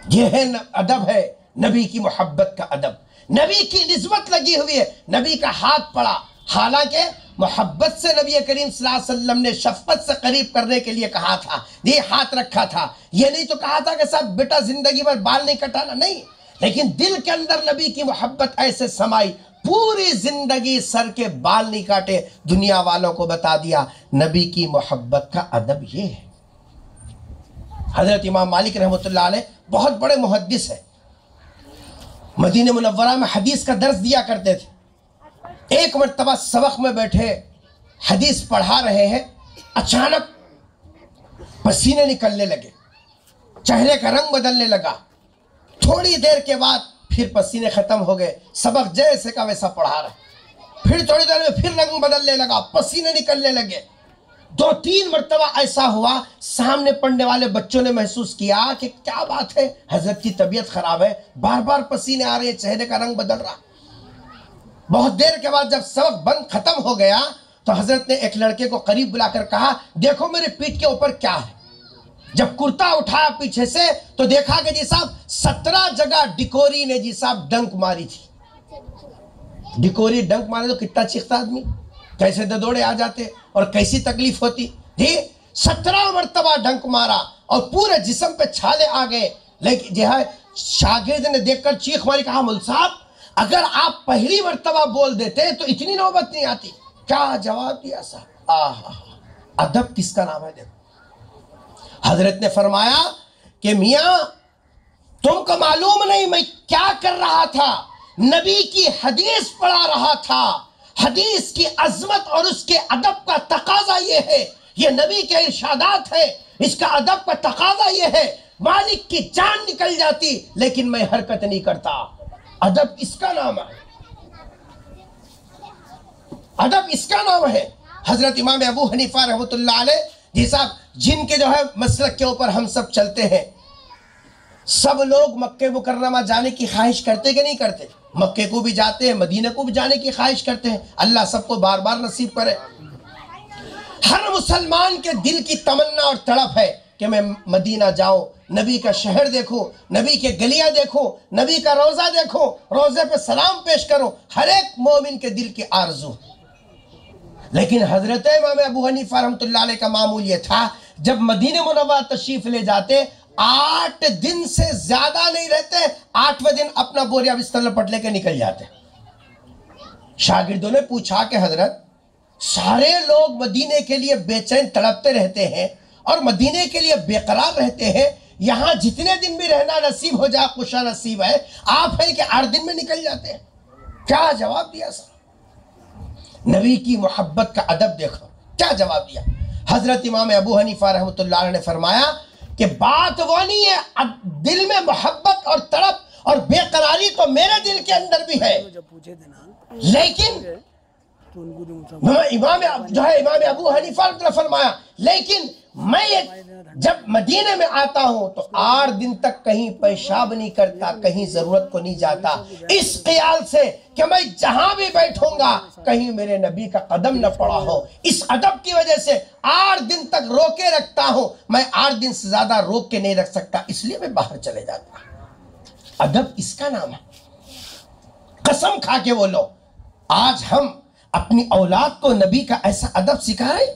یہ ہے ادب ہے نبی کی محبت کا ادب۔ نبی کی نسبت لگی ہوئی ہے، نبی کا ہاتھ پڑا حالانکہ محبت سے نبی کریم صلی اللہ علیہ وسلم نے شفقت سے قریب کرنے کے لیے کہا تھا، یہ ہاتھ رکھا تھا، یہ نہیں تو کہا تھا کہ صاحب بیٹا زندگی بھر بال نہیں کٹانا، نہیں، لیکن دل کے اندر نبی کی محبت ایسے سمائی، پوری زندگی سر کے بال نہیں کاٹے، دنیا والوں کو بتا دیا نبی کی محبت کا ادب یہ ہے۔ حضرت امام مالک رحمۃ اللہ علیہ بہت بڑے محدث ہیں، مدینہ منورہ میں حدیث کا درس دیا کرتے تھے۔ ایک مرتبہ سبق میں بیٹھے حدیث پڑھا رہے ہیں، اچانک پسینے نکلنے لگے، چہرے کا رنگ بدلنے لگا، تھوڑی دیر کے بعد پھر پسینے ختم ہو گئے، سبق جیسے کا ویسا پڑھا رہے، پھر تھوڑی دیر میں پھر رنگ بدلنے لگا، پسینے نکلنے لگے، 2-3 مرتبہ ایسا ہوا، سامنے پڑھنے والے بچوں نے محسوس کیا کہ کیا بات ہے، حضرت کی طبیعت خراب ہے، بار بار پسینے آ رہے ہیں، چہرے کا رنگ بدل رہا۔ بہت دیر کے بعد جب سبق بند ختم ہو گیا تو حضرت نے ایک لڑکے کو قریب بلا کر کہا، دیکھو میرے پیٹھ کے اوپر کیا ہے۔ جب کرتا اٹھایا پیچھے سے تو دیکھا کہ جی صاحب 17 جگہ ڈکوری نے جی صاحب ڈنک ماری تھی۔ ڈکوری ڈنک مارے تو کتنا چیختا آدمی، کیسے ددوڑے آ جاتے اور کیسی تکلیف ہوتی جی۔ 17 مرتبہ ڈنک مارا اور پورے جسم پہ چھالے آ گئے، لیکن جو ہے شاگرد نے دیکھ کر چیخ ماری، کہا مول صاحب اگر آپ پہلی مرتبہ بول دیتے تو اتنی نوبت نہیں آتی۔ کیا جواب دیا صاحب، ادب کس کا نام ہے؟ دیکھو حضرت نے فرمایا کہ میاں تم کو معلوم نہیں میں کیا کر رہا تھا، نبی کی حدیث پڑھا رہا تھا۔ حدیث کی عظمت اور اس کے ادب کا تقاضا یہ ہے، یہ نبی کے ارشادات ہے، اس کا ادب کا تقاضا یہ ہے، مالک کی جان نکل جاتی لیکن میں حرکت نہیں کرتا۔ ادب اس کا نام ہے، ادب اس کا نام ہے۔ حضرت امام ابو حنیفہ رحمۃ اللہ علیہ جی صاحب، جن کے جو ہے مسلک کے اوپر ہم سب چلتے ہیں، سب لوگ مکہ مکرمہ جانے کی خواہش کرتے کہ نہیں کرتے؟ مکے کو بھی جاتے ہیں، مدینہ کو بھی جانے کی خواہش کرتے ہیں، اللہ سب کو بار بار نصیب کرے۔ ہر مسلمان کے دل کی تمنا اور تڑپ ہے کہ میں مدینہ جاؤں، نبی کا شہر دیکھوں، نبی کے گلیاں دیکھوں، نبی کا روزہ دیکھوں، روزے پہ سلام پیش کروں، ہر ایک مومن کے دل کی آرزو۔ لیکن حضرت امام ابو حنیفہ رحمۃ اللہ علیہ کا معمول یہ تھا، جب مدینہ منورہ تشریف لے جاتے 8 دن سے زیادہ نہیں رہتے، 8ویں دن اپنا بوریا بستر لپٹ لے کے نکل جاتے۔ شاگردوں نے پوچھا کہ حضرت سارے لوگ مدینے کے لیے بے چین تڑپتے رہتے ہیں اور مدینے کے لیے بے قرار رہتے ہیں، یہاں جتنے دن بھی رہنا نصیب ہو جائے خوشا نصیب ہے، آپ ہیں کہ 8 دن میں نکل جاتے ہیں۔ کیا جواب دیا سر؟ نبی کی محبت کا ادب دیکھو، کیا جواب دیا؟ حضرت امام ابو حنیفہ رحمۃ اللہ علیہ نے فرمایا کہ بات وہ نہیں ہے، دل میں محبت اور تڑپ اور بے قراری تو میرے دل کے اندر بھی ہے، لیکن امام ابو حنیفہ نے فرمایا لیکن میں جب مدینے میں آتا ہوں تو 8 دن تک کہیں پیشاب نہیں کرتا، کہیں ضرورت کو نہیں جاتا، اس خیال سے کہ میں جہاں بھی بیٹھوں گا کہیں میرے نبی کا قدم نہ پڑا ہو۔ اس ادب کی وجہ سے 8 دن تک روکے رکھتا ہوں، میں 8 دن سے زیادہ روک کے نہیں رکھ سکتا، اس لیے میں باہر چلے جاتا ہوں۔ ادب اس کا نام ہے۔ قسم کھا کے بولو، آج ہم اپنی اولاد کو نبی کا ایسا ادب سکھا رہے؟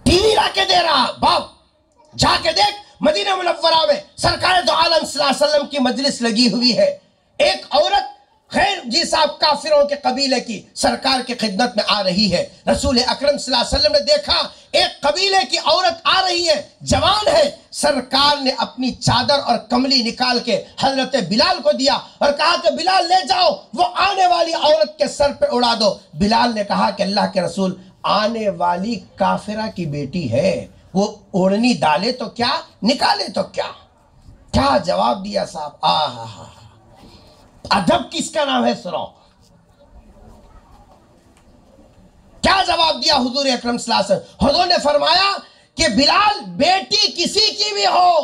ٹی وی لا کے دے رہا باپ، جا کے دیکھ مدینہ منورہ میں سرکار دو عالم صلی اللہ علیہ وسلم کی مجلس لگی ہوئی ہے، ایک عورت خیر جی صاحب کافروں کے قبیلے کی سرکار کی خدمت میں آ رہی ہے۔ رسول اکرم صلی اللہ علیہ وسلم نے دیکھا ایک قبیلے کی عورت آ رہی ہے، جوان ہے، سرکار نے اپنی چادر اور کملی نکال کے حضرت بلال کو دیا اور کہا کہ بلال لے جاؤ، وہ آنے والی عورت کے سر پہ اڑا دو۔ بلال نے کہا کہ اللہ کے رسول آنے والی کافرہ کی بیٹی ہے، وہ اوڑھنی ڈالے تو کیا نکالے تو کیا؟ کیا جواب دیا صاحب؟ ادب کس کا نام ہے؟ سنو کیا جواب دیا حضور اکرم صلی اللہ علیہ وسلم۔ حضور نے فرمایا کہ بلال بیٹی کسی کی بھی ہو،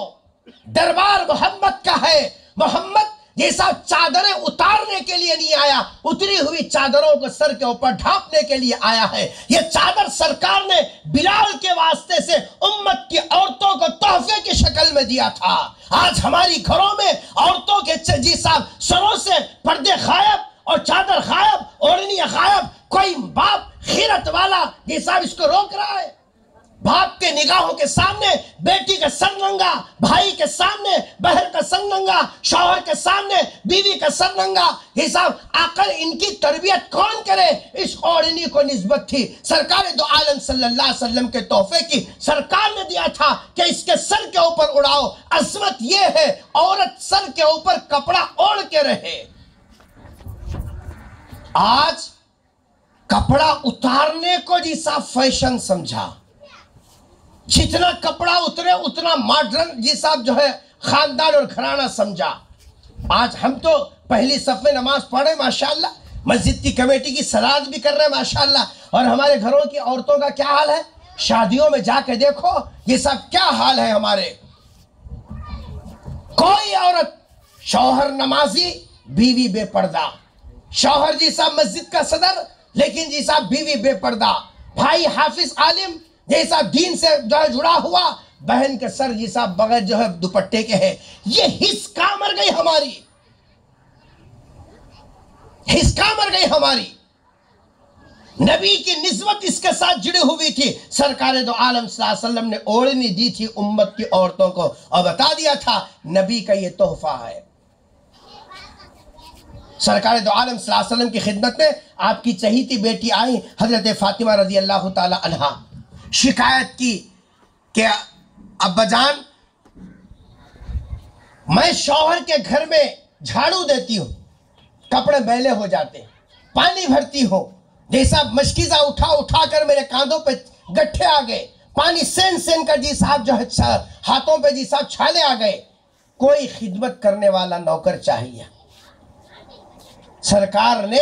دربار محمد کا ہے، محمد جیسا چادریں اتارنے کے لیے نہیں آیا، اتری ہوئی چادروں کو سر کے اوپر ڈھانپنے کے لیے آیا ہے۔ یہ چادر سرکار نے بلال کے واسطے سے امت کی عورتوں کو تحفے کی شکل میں دیا تھا۔ آج ہماری گھروں میں عورتوں کے جی صاحب سروں سے پردے غائب اور چادر غائب، اوڑھنی غائب، کوئی یہ صاحب اس کو روک رہا ہے. باپ کے نگاہوں کے سامنے بیٹی کا سر ننگا، بھائی کے سامنے بہن کا سر ننگا، شوہر کے سامنے بیوی کا سر ننگا. یہ صاحب آخر ان کی تربیت کون کرے؟ اس اوڑھنی کو نسبت تھی سرکار دو عالم صلی اللہ علیہ وسلم کے تحفے کی. سرکار نے دیا تھا کہ اس کے سر کے اوپر اڑاؤ. عظمت یہ ہے عورت سر کے اوپر کپڑا اوڑھ کے رہے. آج کپڑا اتارنے کو جی صاحب فیشن سمجھا. جتنا کپڑا اترے اتنا ماڈرن جی صاحب جو ہے خاندان اور گھرانہ سمجھا. آج ہم تو پہلی صف میں نماز پڑھ رہے ہیں ماشاءاللہ، مسجد کی کمیٹی کی سلاد بھی کر رہے ہیں ماشاءاللہ. اور ہمارے گھروں کی عورتوں کا کیا حال ہے؟ شادیوں میں جا کے دیکھو یہ سب کیا حال ہے ہمارے. کوئی عورت، شوہر نمازی بیوی بے پردہ، شوہر جی صاحب مسجد کا صدر لیکن جی صاحب بیوی بے پردہ، بھائی حافظ عالم جی صاحب دین سے جو ہے جڑا ہوا، بہن کے سر جی صاحب بغیر جو ہے دوپٹے کے ہے. یہ حس کا مر گئی ہماری، حس کا مر گئی ہماری. نبی کی نسبت اس کے ساتھ جڑی ہوئی تھی. سرکار دو عالم صلی اللہ علیہ وسلم نے اوڑھنی دی تھی امت کی عورتوں کو اور بتا دیا تھا نبی کا یہ تحفہ ہے. سرکار دو عالم صلی اللہ علیہ وسلم کی خدمت میں آپ کی چہیتی بیٹی آئی حضرت فاطمہ رضی اللہ تعالی عنہا. شکایت کی کہ ابا جان میں شوہر کے گھر میں جھاڑو دیتی ہوں، کپڑے میلے ہو جاتے ہیں، پانی بھرتی ہوں، جیسا مشکیزہ اٹھا کر میرے کاندھوں پہ گٹھے آ گئے، پانی سین کر جی صاحب جو ہے ہاتھوں پہ جی صاحب چھالے آ گئے، کوئی خدمت کرنے والا نوکر چاہیے. سرکار نے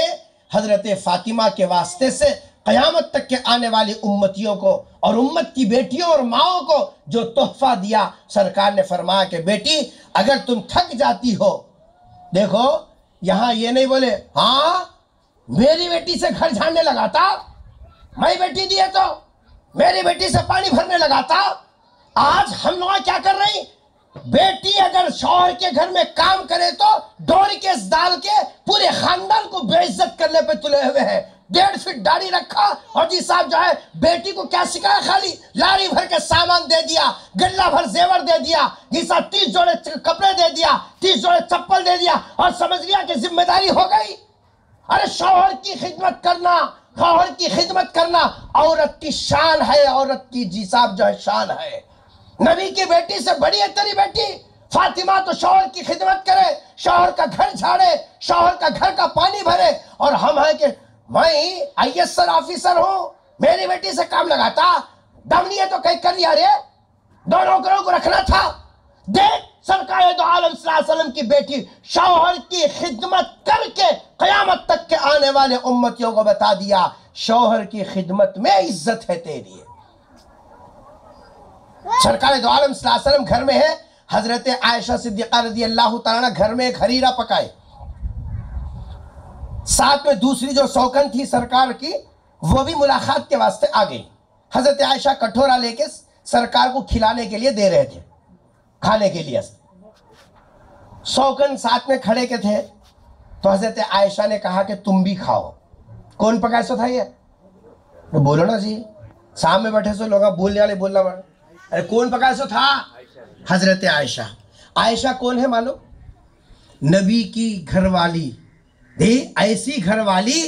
حضرت فاطمہ کے واسطے سے قیامت تک کے آنے والی امتیوں کو اور امت کی بیٹیوں اور ماؤں کو جو تحفہ دیا، سرکار نے فرمایا کہ بیٹی اگر تم تھک جاتی ہو، دیکھو یہاں یہ نہیں بولے ہاں میری بیٹی سے گھر جھاڑنے لگاتا، میں بیٹی دیے تو میری بیٹی سے پانی بھرنے لگاتا. آج ہم لوگ کیا کر رہے ہیں؟ بیٹی اگر شوہر کے گھر میں کام کرے تو ڈوری کیس ڈال کے پورے خاندان کو بے عزت کرنے پہ تلے ہوئے ہیں. 1.5 فٹ داڑھی رکھا اور جی صاحب جو ہے بیٹی کو کیا سکھایا؟ خالی لاری بھر کے سامان دے دیا، گلہ بھر زیور دے دیا، جی صاحب 30 جوڑے کپڑے دے دیا، 30 جوڑے چپل دے دیا اور سمجھ لیا کہ ذمہ داری ہو گئی. ارے شوہر کی خدمت کرنا، شوہر کی خدمت کرنا عورت کی شان ہے، عورت کی جی صاحب جو ہے شان ہے. نبی کی بیٹی سے بڑی ہے تیری بیٹی فاطمہ تو شوہر کی خدمت کرے، شوہر کا گھر جھاڑے، شوہر کا گھر کا پانی بھرے. اور ہم ہیں کہ میں IAS آفیسر ہوں، میری بیٹی سے کام لگاتا، دم نہیں ہے تو کہیں کر لیا رے، دو نوکروں کو رکھنا تھا. دیکھ سرکار دو عالم صلی اللہ علیہ وسلم کی بیٹی شوہر کی خدمت کر کے قیامت تک کے آنے والے امتیوں کو بتا دیا شوہر کی خدمت میں عزت ہے تیری. سرکار دو عالم صلی اللہ علیہ وسلم گھر میں ہے، حضرت عائشہ صدیقہ رضی اللہ تعالیٰ گھر میں ایک حریرہ پکائے، ساتھ میں دوسری جو سوکن تھی سرکار کی وہ بھی ملاقات کے واسطے آ گئی. حضرت عائشہ کٹورا لے کے سرکار کو کھلانے کے لیے دے رہے تھے، کھانے کے لیے. سوکن ساتھ میں کھڑے کے تھے تو حضرت عائشہ نے کہا کہ تم بھی کھاؤ. کون پکائے سو تھا یہ؟ بولو نا جی، سامنے بیٹھے سو لوگا بولنے والے بولنا پڑا. ارے کون پکائے سو تھا؟ حضرت عائشہ. عائشہ کون ہے معلوم؟ نبی کی گھر والی، ایسی گھر والی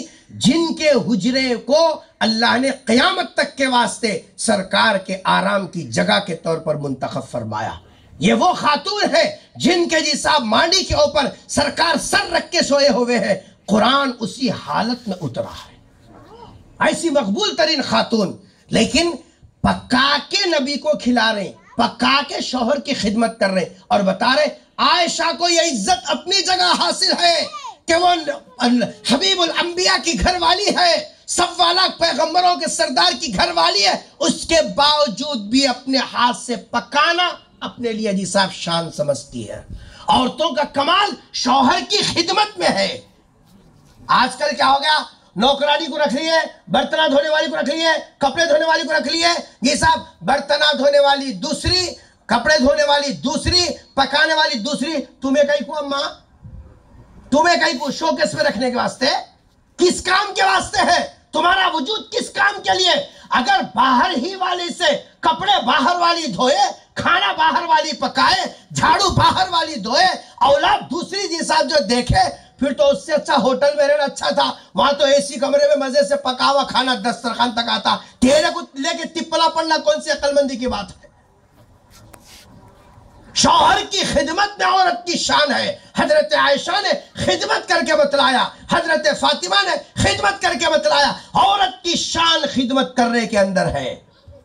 جن کے حجرے کو اللہ نے قیامت تک کے واسطے سرکار کے آرام کی جگہ کے طور پر منتخب فرمایا. یہ وہ خاتون ہے جن کے جی صاحب مانڈی کے اوپر سرکار سر رکھ کے سوئے ہوئے ہیں، قرآن اسی حالت میں اترا ہے. ایسی مقبول ترین خاتون، لیکن پکا کے نبی کو کھلا رہے، پکا کے شوہر کی خدمت کر رہے اور بتا رہے عائشہ کو یہ عزت اپنی جگہ حاصل ہے کہ وہ حبیب الانبیاء کی گھر والی ہے، سوالہ پیغمبروں کے سردار کی گھر والی ہے، اس کے باوجود بھی اپنے ہاتھ سے پکانا اپنے لیے جی صاحب شان سمجھتی ہے. عورتوں کا کمال شوہر کی خدمت میں ہے. آج کل کیا ہو گیا؟ نوکرانی کو رکھ لی ہے، برتنہ دھونے والی کو رکھ لی ہے، کپڑے دھونے والی کو رکھ لی ہے. یہ صاحب برتنہ دھونے والی دوسری، کپڑے دھونے والی دوسری، پکانے والی دوسری. تمہیں کہیں کو اماں، تمہیں کہیں کو شوکیس میں رکھنے کے واسطے؟ کس کام کے واسطے ہے؟ تمہارا وجود کس کام کے لیے؟ اگر باہر ہی والی سے کپڑے باہر والی دھوئے، کھانا باہر والی پکائے، جھاڑو باہر والی دھوئے، اولاد دوسری جی صاحب جو دیکھے، پھر تو اس سے اچھا ہوٹل میں رہنا اچھا تھا، وہاں تو اے سی کمرے میں مزے سے پکا ہوا کھانا دسترخوان تک آتا، تیرے کو لے کے تپلا پڑنا کون سی عقل مندی کی بات ہے؟ شوہر کی خدمت میں عورت کی شان ہے. حضرت عائشہ نے خدمت کر کے بتلایا، حضرت فاطمہ نے خدمت کر کے بتلایا، عورت کی شان خدمت کرنے کے اندر ہے.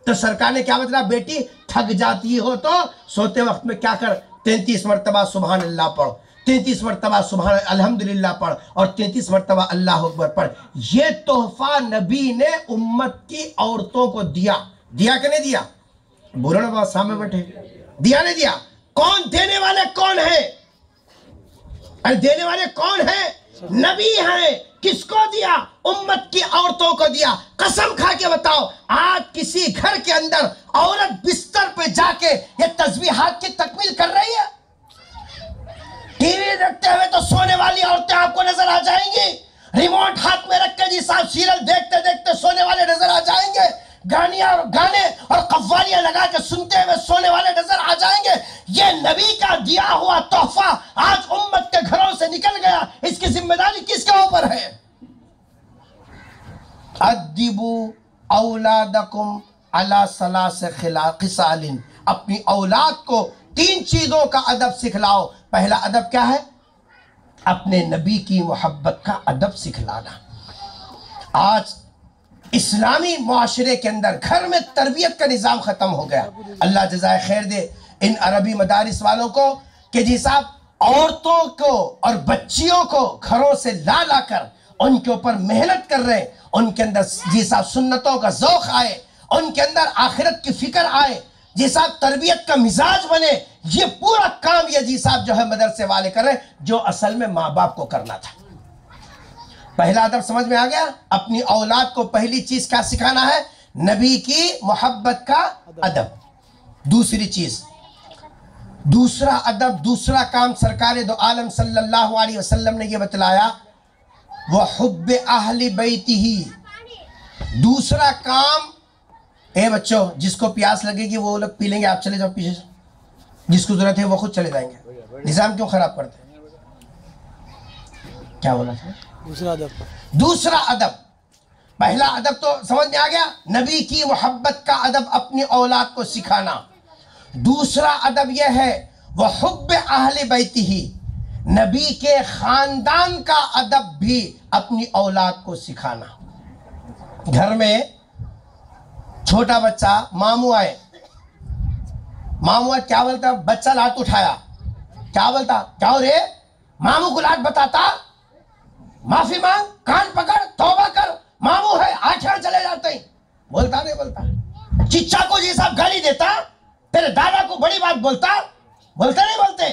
تو سرکار نے کیا بتلایا؟ بیٹی تھک جاتی ہو تو سوتے وقت میں کیا کر، 33 مرتبہ سبحان اللہ پڑھ، 33 مرتبہ سبحان الحمدللہ پڑھ، اور 33 مرتبہ اللہ اکبر پڑھ. یہ تحفہ نبی نے امت کی عورتوں کو دیا. دیا کہ نہیں دیا؟ بولنا بات سامنے بیٹھے، دیا نہیں دیا؟ کون دینے والے کون ہیں؟ دینے والے کون ہیں؟ نبی ہیں. کس کو دیا؟ امت کی عورتوں کو دیا. قسم کھا کے بتاؤ، آج کسی گھر کے اندر عورت بستر پہ جا کے یہ تسبیحات کی تکمیل کر رہی ہے؟ ٹی وی دیکھتے ہوئے تو سونے والی عورتیں آپ کو نظر آ جائیں گی، ریموٹ ہاتھ میں رکھ کے جی صاحب سیریل دیکھتے دیکھتے سونے والے نظر آ جائیں گے، گانے اور قوالیاں لگا کے سنتے ہوئے سونے والے نظر آ جائیں گے. یہ نبی کا دیا ہوا تحفہ آج امت کے گھروں سے نکل گیا. اس کی ذمہ داری کس کے اوپر ہے؟ ادبوا اولادکم علی ثلاث خصال، اپنی اولاد کو 3 چیزوں کا ادب سکھلاؤ. پہلا ادب کیا ہے؟ اپنے نبی کی محبت کا ادب سکھلانا. آج اسلامی معاشرے کے اندر گھر میں تربیت کا نظام ختم ہو گیا. اللہ جزائے خیر دے ان عربی مدارس والوں کو کہ جی صاحب عورتوں کو اور بچیوں کو گھروں سے لا کر ان کے اوپر محنت کر رہے ہیں، ان کے اندر جی صاحب سنتوں کا ذوق آئے، ان کے اندر آخرت کی فکر آئے، جی صاحب تربیت کا مزاج بنے. یہ پورا کام یہ جی صاحب جو ہے مدرسے والے کر رہے ہیں، جو اصل میں ماں باپ کو کرنا تھا. پہلا ادب سمجھ میں آ گیا؟ اپنی اولاد کو پہلی چیز کیا سکھانا ہے؟ نبی کی محبت کا ادب. دوسری چیز، دوسرا ادب، دوسرا کام سرکار دو عالم صلی اللہ علیہ وسلم نے یہ بتلایا، وَحُبِّ أَهْلِ بَيْتِهِ. دوسرا کام، اے بچوں جس کو پیاس لگے گی وہ لوگ پی لیں گے، آپ چلے جاؤ پیچھے سے، جس کو ضرورت ہے وہ خود چلے جائیں گے. نظام کیوں خراب کرتے ہیں؟ کیا بولا تھا؟ دوسرا ادب. پہلا ادب تو سمجھ میں آ گیا، نبی کی محبت کا ادب اپنی اولاد کو سکھانا. دوسرا ادب یہ ہے وَحُبِّ أَهْلِ بَيْتِهِ، نبی کے خاندان کا ادب بھی اپنی اولاد کو سکھانا. گھر میں چھوٹا بچہ ماموں آئے، ماموں کیا بولتا؟ بچہ لات اٹھایا، کیا بولتا؟ کیا ہو رہے؟ ماموں کو لات بتاتا، معافی مانگ، کان پکڑ، توبہ کر، ماموں ہے، آٹھیں چلے جاتے ہیں. بولتا نہیں بولتا؟ چچا کو جی صاحب گالی دیتا، تیرے دادا کو بڑی بات بولتا نہیں بولتے؟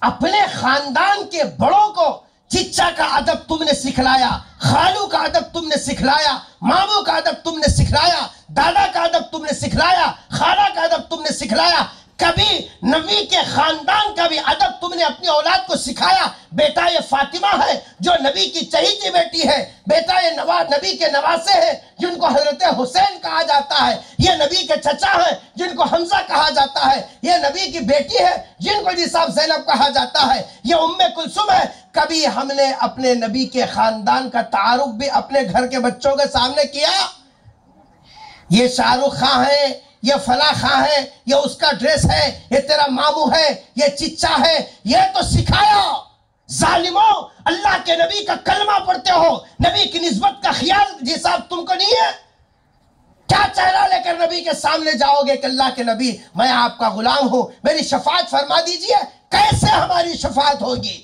اپنے خاندان کے بڑوں کو چچا کا ادب تم نے سکھلایا، خالو کا ادب تم نے سکھلایا، ماموں کا ادب تم نے سکھلایا، دادا کا ادب تم نے سکھلایا، خالہ کا ادب تم نے سکھلایا. کبھی نبی کے خاندان کا بھی ادب تم نے اپنی اولاد کو سکھایا؟ بیٹا یہ فاطمہ ہے جو نبی کی چہیتی بیٹی ہے، بیٹا یہ نبی کے نواسے ہیں جن کو حضرت حسین کہا جاتا ہے، یہ نبی کے چچا ہیں جن کو حمزہ کہا جاتا ہے، یہ نبی کی بیٹی ہے جن کو جی صاحب زینب کہا جاتا ہے، یہ ام کلثوم ہے. کبھی ہم نے اپنے نبی کے خاندان کا تعارف بھی اپنے گھر کے بچوں کے سامنے کیا؟ یہ شاہ رخ خاں ہے، یہ فلاں خاں ہے، یہ اس کا ڈریس ہے، یہ تیرا ماموں ہے، یہ چچا ہے. یہ تو سکھایا. ظالموں، اللہ کے نبی کا کلمہ پڑھتے ہو، نبی کی نسبت کا خیال جی صاحب تم کو نہیں ہے؟ کیا چہرہ لے کر نبی کے سامنے جاؤ گے کہ اللہ کے نبی میں آپ کا غلام ہوں، میری شفاعت فرما دیجئے؟ کیسے ہماری شفاعت ہوگی؟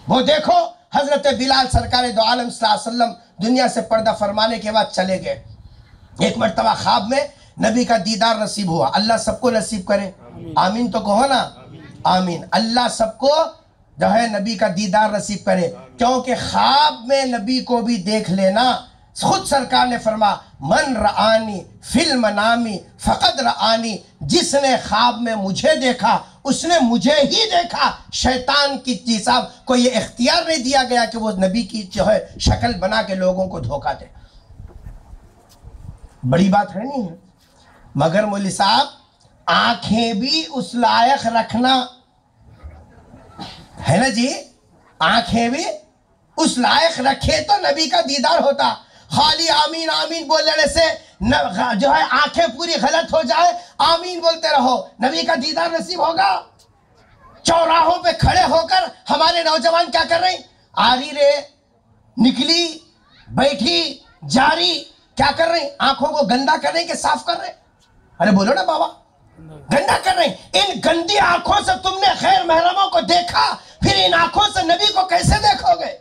وہ دیکھو حضرت بلال سرکار دو عالم صلی اللہ علیہ وسلم دنیا سے پردہ فرمانے کے بعد چلے گئے. ایک مرتبہ خواب میں نبی کا دیدار نصیب ہوا. اللہ سب کو نصیب کرے، آمین تو کہو نا، آمین. اللہ سب کو جو ہے نبی کا دیدار نصیب کرے، کیونکہ خواب میں نبی کو بھی دیکھ لینا. خود سرکار نے فرما من رآنی فی المنامی فقد رآنی، جس نے خواب میں مجھے دیکھا اس نے مجھے ہی دیکھا. شیطان کی جی صاحب کو یہ اختیار نہیں دیا گیا کہ وہ نبی کی جو ہے شکل بنا کے لوگوں کو دھوکہ دے. بڑی بات ہے نہیں ہے، مگر مولوی صاحب آنکھیں بھی اس لائق رکھنا ہے نا جی، آنکھیں بھی اس لائق رکھے تو نبی کا دیدار ہوتا۔ خالی آمین آمین بولنے سے جو ہے آنکھیں پوری غلط ہو جائے، آمین بولتے رہو، نبی کا دیدار نصیب ہوگا؟ چوراہوں پہ کھڑے ہو کر ہمارے نوجوان کیا کر رہے ہیں؟ آ رہی رے، نکلی، بیٹھی، جاری، کیا کر رہے ہیں؟ آنکھوں کو گندا کر رہے ہیں کہ صاف کر رہے ہیں؟ ارے بولو نا بابا، گندا کر رہے ہیں۔ ان گندی آنکھوں سے تم نے غیر محرموں کو دیکھا، پھر ان آنکھوں سے نبی کو کیسے دیکھو گے؟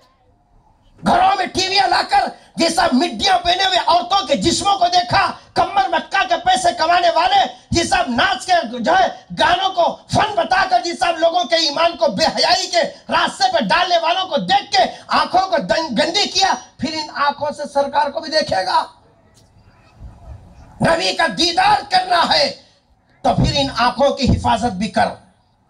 گھروں میں ٹی ویاں لا کر جیسا مڈیاں پہنے ہوئے عورتوں کے جسموں کو دیکھا، کمر مکہ کے پیسے کمانے والے جیسا ناچ کے جو ہے گانوں کو فن بتا کر جیسا لوگوں کے ایمان کو بے حیائی کے راستے پہ ڈالنے والوں کو دیکھ کے آنکھوں کو گندی کیا، پھر ان آنکھوں سے سرکار کو بھی دیکھے گا؟ نبی کا دیدار کرنا ہے تو پھر ان آنکھوں کی حفاظت بھی کر،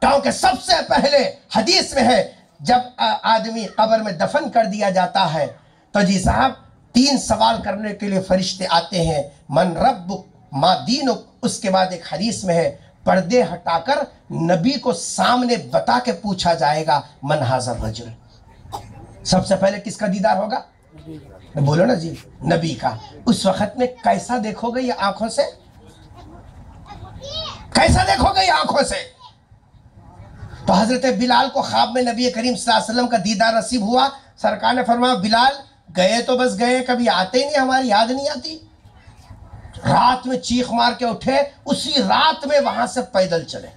کیونکہ سب سے پہلے حدیث میں ہے جب آدمی قبر میں دفن کر دیا جاتا ہے تو جی صاحب 3 سوال کرنے کے لیے فرشتے آتے ہیں، من ربک ما دینک، اس کے بعد ایک حدیث میں ہے پردے ہٹا کر نبی کو سامنے بتا کے پوچھا جائے گا من ھذا الرجل، سب سے پہلے کس کا دیدار ہوگا؟ بولو نا جی، نبی کا۔ اس وقت میں کیسا دیکھو گے یہ آنکھوں سے؟ کیسا دیکھو گے یہ آنکھوں سے؟ تو حضرت بلال کو خواب میں نبی کریم صلی اللہ علیہ وسلم کا دیدار نصیب ہوا، سرکار نے فرمایا بلال گئے تو بس گئے، کبھی آتے ہی نہیں، ہماری یاد نہیں آتی۔ رات میں چیخ مار کے اٹھے، اسی رات میں وہاں سے پیدل چلے،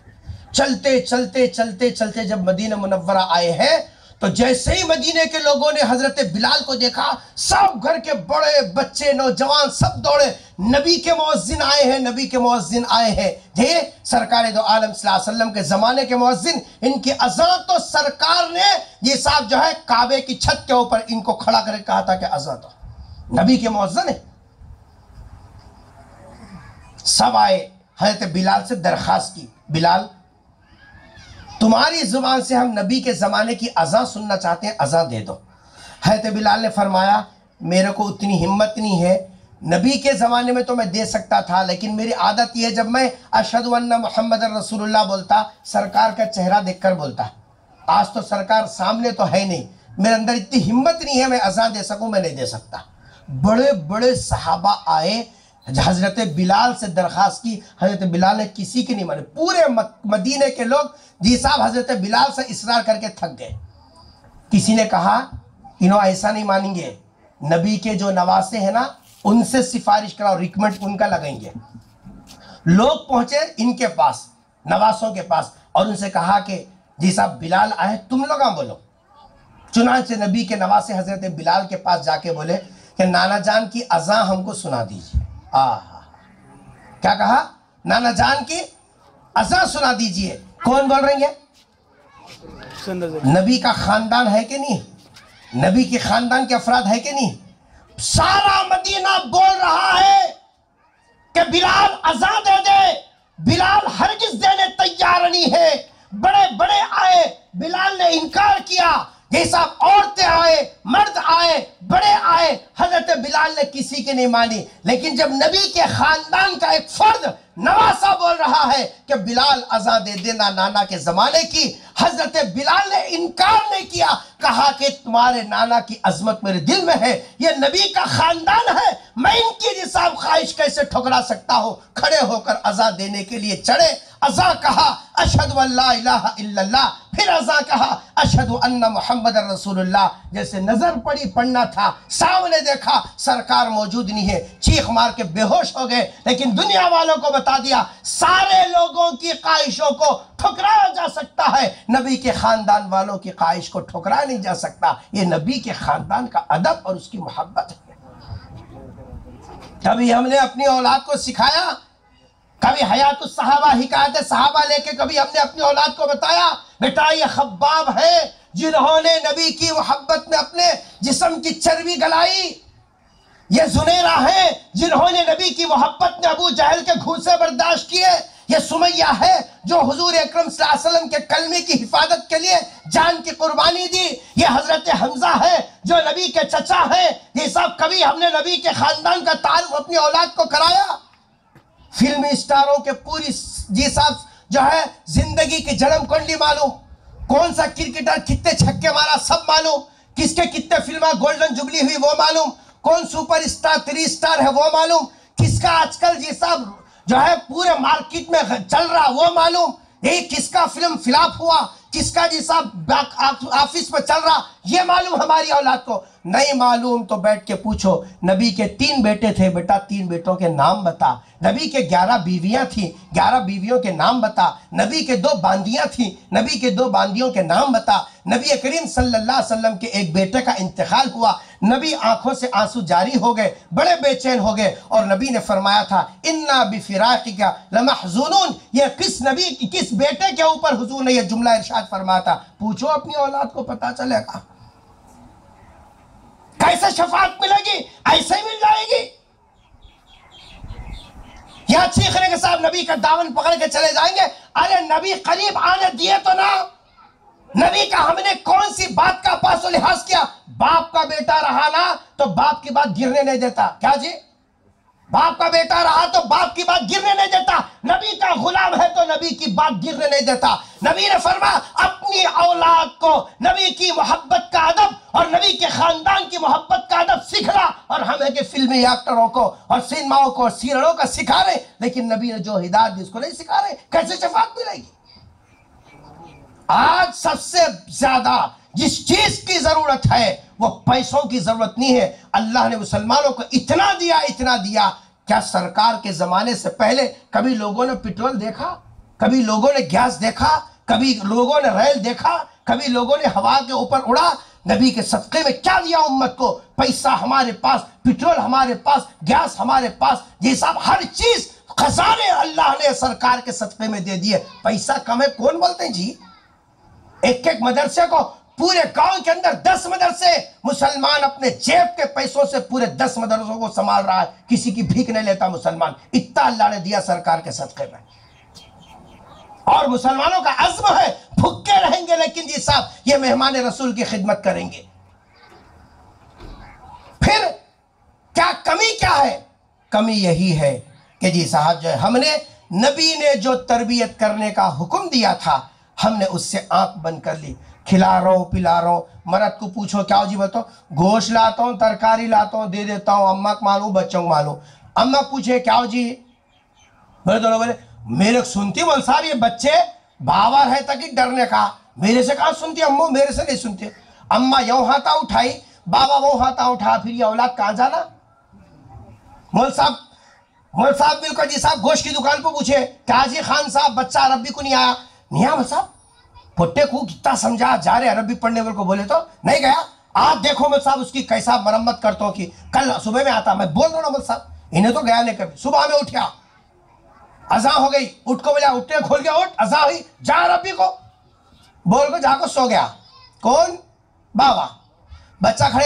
چلتے چلتے چلتے چلتے جب مدینہ منورہ آئے ہیں تو جیسے ہی مدینے کے لوگوں نے حضرت بلال کو دیکھا، سب گھر کے بڑے بچے نوجوان سب دوڑے، نبی کے مؤذن آئے ہیں، نبی کے مؤذن آئے ہیں۔ یہ سرکار دو عالم صلی اللہ علیہ وسلم کے زمانے کے مؤذن، ان کی اذان تو سرکار نے یہ صاحب جو ہے کعبے کی چھت کے اوپر ان کو کھڑا کر کے کہا تھا کہ اذان تو نبی کے مؤذن ہے۔ سب آئے، حضرت بلال سے درخواست کی، بلال تمہاری زبان سے ہم نبی کے زمانے کی اذان سننا چاہتے ہیں، اذان دے دو۔ حضرت بلال نے فرمایا میرے کو اتنی ہمت نہیں ہے، نبی کے زمانے میں تو میں دے سکتا تھا، لیکن میری عادت یہ ہے جب میں اشہد ان محمد رسول اللہ بولتا سرکار کا چہرہ دیکھ کر بولتا، آج تو سرکار سامنے تو ہے نہیں، میرے اندر اتنی ہمت نہیں ہے میں اذان دے سکوں، میں نہیں دے سکتا۔ بڑے بڑے صحابہ آئے، حضرت بلال سے درخواست کی، حضرت بلال نے کسی کی نہیں مانی، پورے مدینے کے لوگ جی صاحب حضرت بلال سے اصرار کر کے تھک گئے۔ کسی نے کہا انہوں ایسا نہیں مانیں گے، نبی کے جو نواسے ہیں نا ان سے سفارش کراؤ، ریکمنڈ ان کا لگیں گے۔ لوگ پہنچے ان کے پاس، نواسوں کے پاس، اور ان سے کہا کہ جی صاحب بلال آئے، تم لوگ بولو۔ چنانچہ نبی کے نواسے حضرت بلال کے پاس جا کے بولے کہ نانا جان کی اذان ہم کو سنا دیجیے۔ کیا کہا؟ نانا جان کی اذان سنا دیجئے۔ کون بول رہے ہیں؟ نبی کا خاندان ہے کہ نہیں؟ نبی کے خاندان کے افراد ہے کہ نہیں؟ سارا مدینہ بول رہا ہے کہ بلال اذان دے دے، بلال ہرگز دینے تیار نہیں ہے۔ بڑے بڑے آئے، بلال نے انکار کیا، جیسا عورتیں آئے، مرد آئے، بڑے آئے، حضرت بلال نے کسی کی نہیں مانی۔ لیکن جب نبی کے خاندان کا ایک فرد نواسا بول رہا ہے کہ بلال اذان دے دینا نانا کے زمانے کی، حضرت بلال نے انکار نہیں کیا، کہا کہ تمہارے نانا کی عظمت میرے دل میں ہے، یہ نبی کا خاندان ہے، میں ان کی نصاب خواہش کیسے ٹھکرا سکتا ہوں۔ کھڑے ہو کر اذان دینے کے لیے چڑھے، اذان کہا اشہد ان لا الہ الا اللہ، پھر اذان کہا اشہد ان محمد رسول اللہ۔ جیسے نظر پڑی پڑھنا تھا، سامنے دیکھا سرکار موجود نہیں ہے، چیخ مار کے بے ہوش ہو گئے۔ لیکن دنیا والوں کو بتا دیا سارے لوگوں کی خواہشوں کو ٹھکرایا جا سکتا ہے، نبی کے خاندان والوں کی خواہش کو ٹھکرایا نہیں جا سکتا۔ یہ نبی کے خاندان کا ادب اور اس کی محبت ہے۔ کبھی ہم نے اپنی اولاد کو سکھایا، کبھی حیات الصحابہ حکایت صحابہ لے کے کبھی ہم نے اپنی اولاد کو بتایا بیٹا یہ خباب ہے جنہوں نے نبی کی محبت میں اپنے جسم کی چربی گلائی، یہ زنیرہ ہیں جنہوں نے نبی کی محبت میں ابو جہل کے گھوسے برداشت کیے، یہ سمیہ ہے جو حضور اکرم صلی اللہ علیہ وسلم کے کلمے کی حفاظت کے لیے جان کی قربانی دی. یہ حضرت حمزہ ہے جو نبی کے چچا ہیں. یہ صاحب کبھی ہم نے نبی کے خاندان کا تعارف اپنی اولاد کو کرایا؟ فلمی اسٹاروں کے پوری جی صاحب جو ہے زندگی کی جنم کنڈی معلوم، کون سا کرکٹر کتنے چھکے مارا سب معلوم، کس کے کتنے فلمیں گولڈن جبلی ہوئی وہ معلوم، کون سپر اسٹار 3 اسٹار ہے وہ معلوم، کس کا آج کل جی صاحب جو ہے پورے مارکیٹ میں چل رہا وہ معلوم، یہی کس کا فلم فلاپ ہوا، کس کا جی صاحب آفس میں چل رہا یہ معلوم ہماری اولاد کو نہیں معلوم. تو بیٹھ کے پوچھو نبی کے 3 بیٹے تھے، بیٹا 3 بیٹوں کے نام بتا. نبی کے 11 بیویاں تھیں، 11 بیویوں کے نام بتا. نبی کے 2 باندیاں تھیں، نبی کے 2 باندیوں کے نام بتا. نبی کریم صلی اللہ علیہ وسلم کے ایک بیٹے کا انتقال ہوا، نبی آنکھوں سے آنسو جاری ہو گئے، بڑے بے چین ہو گئے، اور نبی نے فرمایا تھا اِنَّا بِفِرَاقِكَ لَمَحْزُونُونَ. یہ کس نبی کس بیٹے کے اوپر حضور نے یہ جملہ ارشاد فرمایا تھا؟ پوچھو اپنی اولاد کو پتا چلے گا. کیسے شفاعت ملے گی؟ ایسے مل جائے گی. یہاں چیخنے کے ساتھ نبی کا دامن پکڑ کے چلے جائیں گے. ارے نبی قریب آنے دیے تو نہ. نبی کا ہم نے کون سی بات کا پاس و لحاظ کیا؟ باپ کا بیٹا رہا نا تو باپ کی بات گرنے نہیں دیتا. کیا جی؟ باپ کا بیٹا رہا تو باپ کی بات گرنے نہیں دیتا. نبی کا غلام ہے تو نبی کی بات گرنے نہیں دیتا. نبی نے فرمایا اپنی اولاد کو نبی کی محبت کا ادب اور نبی کے خاندان کی محبت کا ادب سکھلا. اور ہمیں کہ فلمی ایکٹروں کو اور سینماؤں کو اور سیریلوں کا سکھا رہے، لیکن نبی نے جو ہدایت دی اس کو نہیں سکھا رہے. کیسے شفاعت ملے گی؟ آج سب سے زیادہ جس چیز کی ضرورت ہے وہ پیسوں کی ضرورت نہیں ہے. اللہ نے مسلمانوں کو اتنا دیا اتنا دیا. کیا سرکار کے زمانے سے پہلے کبھی لوگوں نے پٹرول دیکھا؟ کبھی لوگوں نے گیس دیکھا؟ کبھی لوگوں نے ریل دیکھا؟ کبھی لوگوں نے ہوا کے اوپر اڑا؟ نبی کے صدقے میں کیا دیا امت کو؟ پیسہ ہمارے پاس، پٹرول ہمارے پاس، گیس ہمارے پاس. یہ صاحب ہر چیز خزانے اللہ نے سرکار کے صدقے میں دے دیے. پیسہ کم ہے کون بولتے ہیں جی؟ ایک ایک مدرسے کو پورے گاؤں کے اندر 10 مدرسے، مسلمان اپنے جیب کے پیسوں سے پورے 10 مدرسوں کو سنبھال رہا ہے. کسی کی بھیک نہیں لیتا مسلمان. اتنا اللہ نے دیا سرکار کے صدقے میں. اور مسلمانوں کا عزم ہے بھوکے رہیں گے لیکن جی صاحب یہ مہمان رسول کی خدمت کریں گے. پھر کیا کمی کیا ہے؟ کمی یہی ہے کہ جی صاحب جو ہے ہم نے نبی نے جو تربیت کرنے کا حکم دیا تھا ہم نے اس سے آنکھ بند کر لی. کھلا رہا ہوں پلا رہا ہوں. مرد کو پوچھو کیا ہو جی بتاؤ، گوشت لاتا ہوں ترکاری لاتا ہوں دے دیتا ہوں، اماں کو معلوم بچوں کو معلوم. اماں پوچھے کیا ہو جی، بولے میرے سنتی بول صاحب یہ بچے باور ہے تک ڈرنے کا. میرے سے کہاں سنتی اماں، میرے سے نہیں سنتے. اماں یوں ہاتھا اٹھائی، بابا وہ ہاتھا اٹھا، پھر یہ اولاد کہاں جانا؟ مول صاحب بالکل جی صاحب گوشت کی دکان پہ پوچھے کیا جی خان صاحب بچہ عربی کو نہیں آیا؟ نہیں آیا صاحب. پٹے کو کتنا سمجھا جا رہے عربی پڑھنے والے کو، بولے تو نہیں گیا. آپ دیکھو مول صاحب اس کی کیسا مرمت کرتا ہوں کہ کل صبح میں آتا. میں بول رہا ہوں مول صاحب انہیں تو گیا نہیں کبھی. صبح میں اٹھیا، اذان ہو گئی، اٹھ کو بولا اٹھنے کھول گیا، اٹھ اذان ہوئی، جا عربی کو بول کو جا کو سو گیا. کون؟ بابا. بچہ کھڑے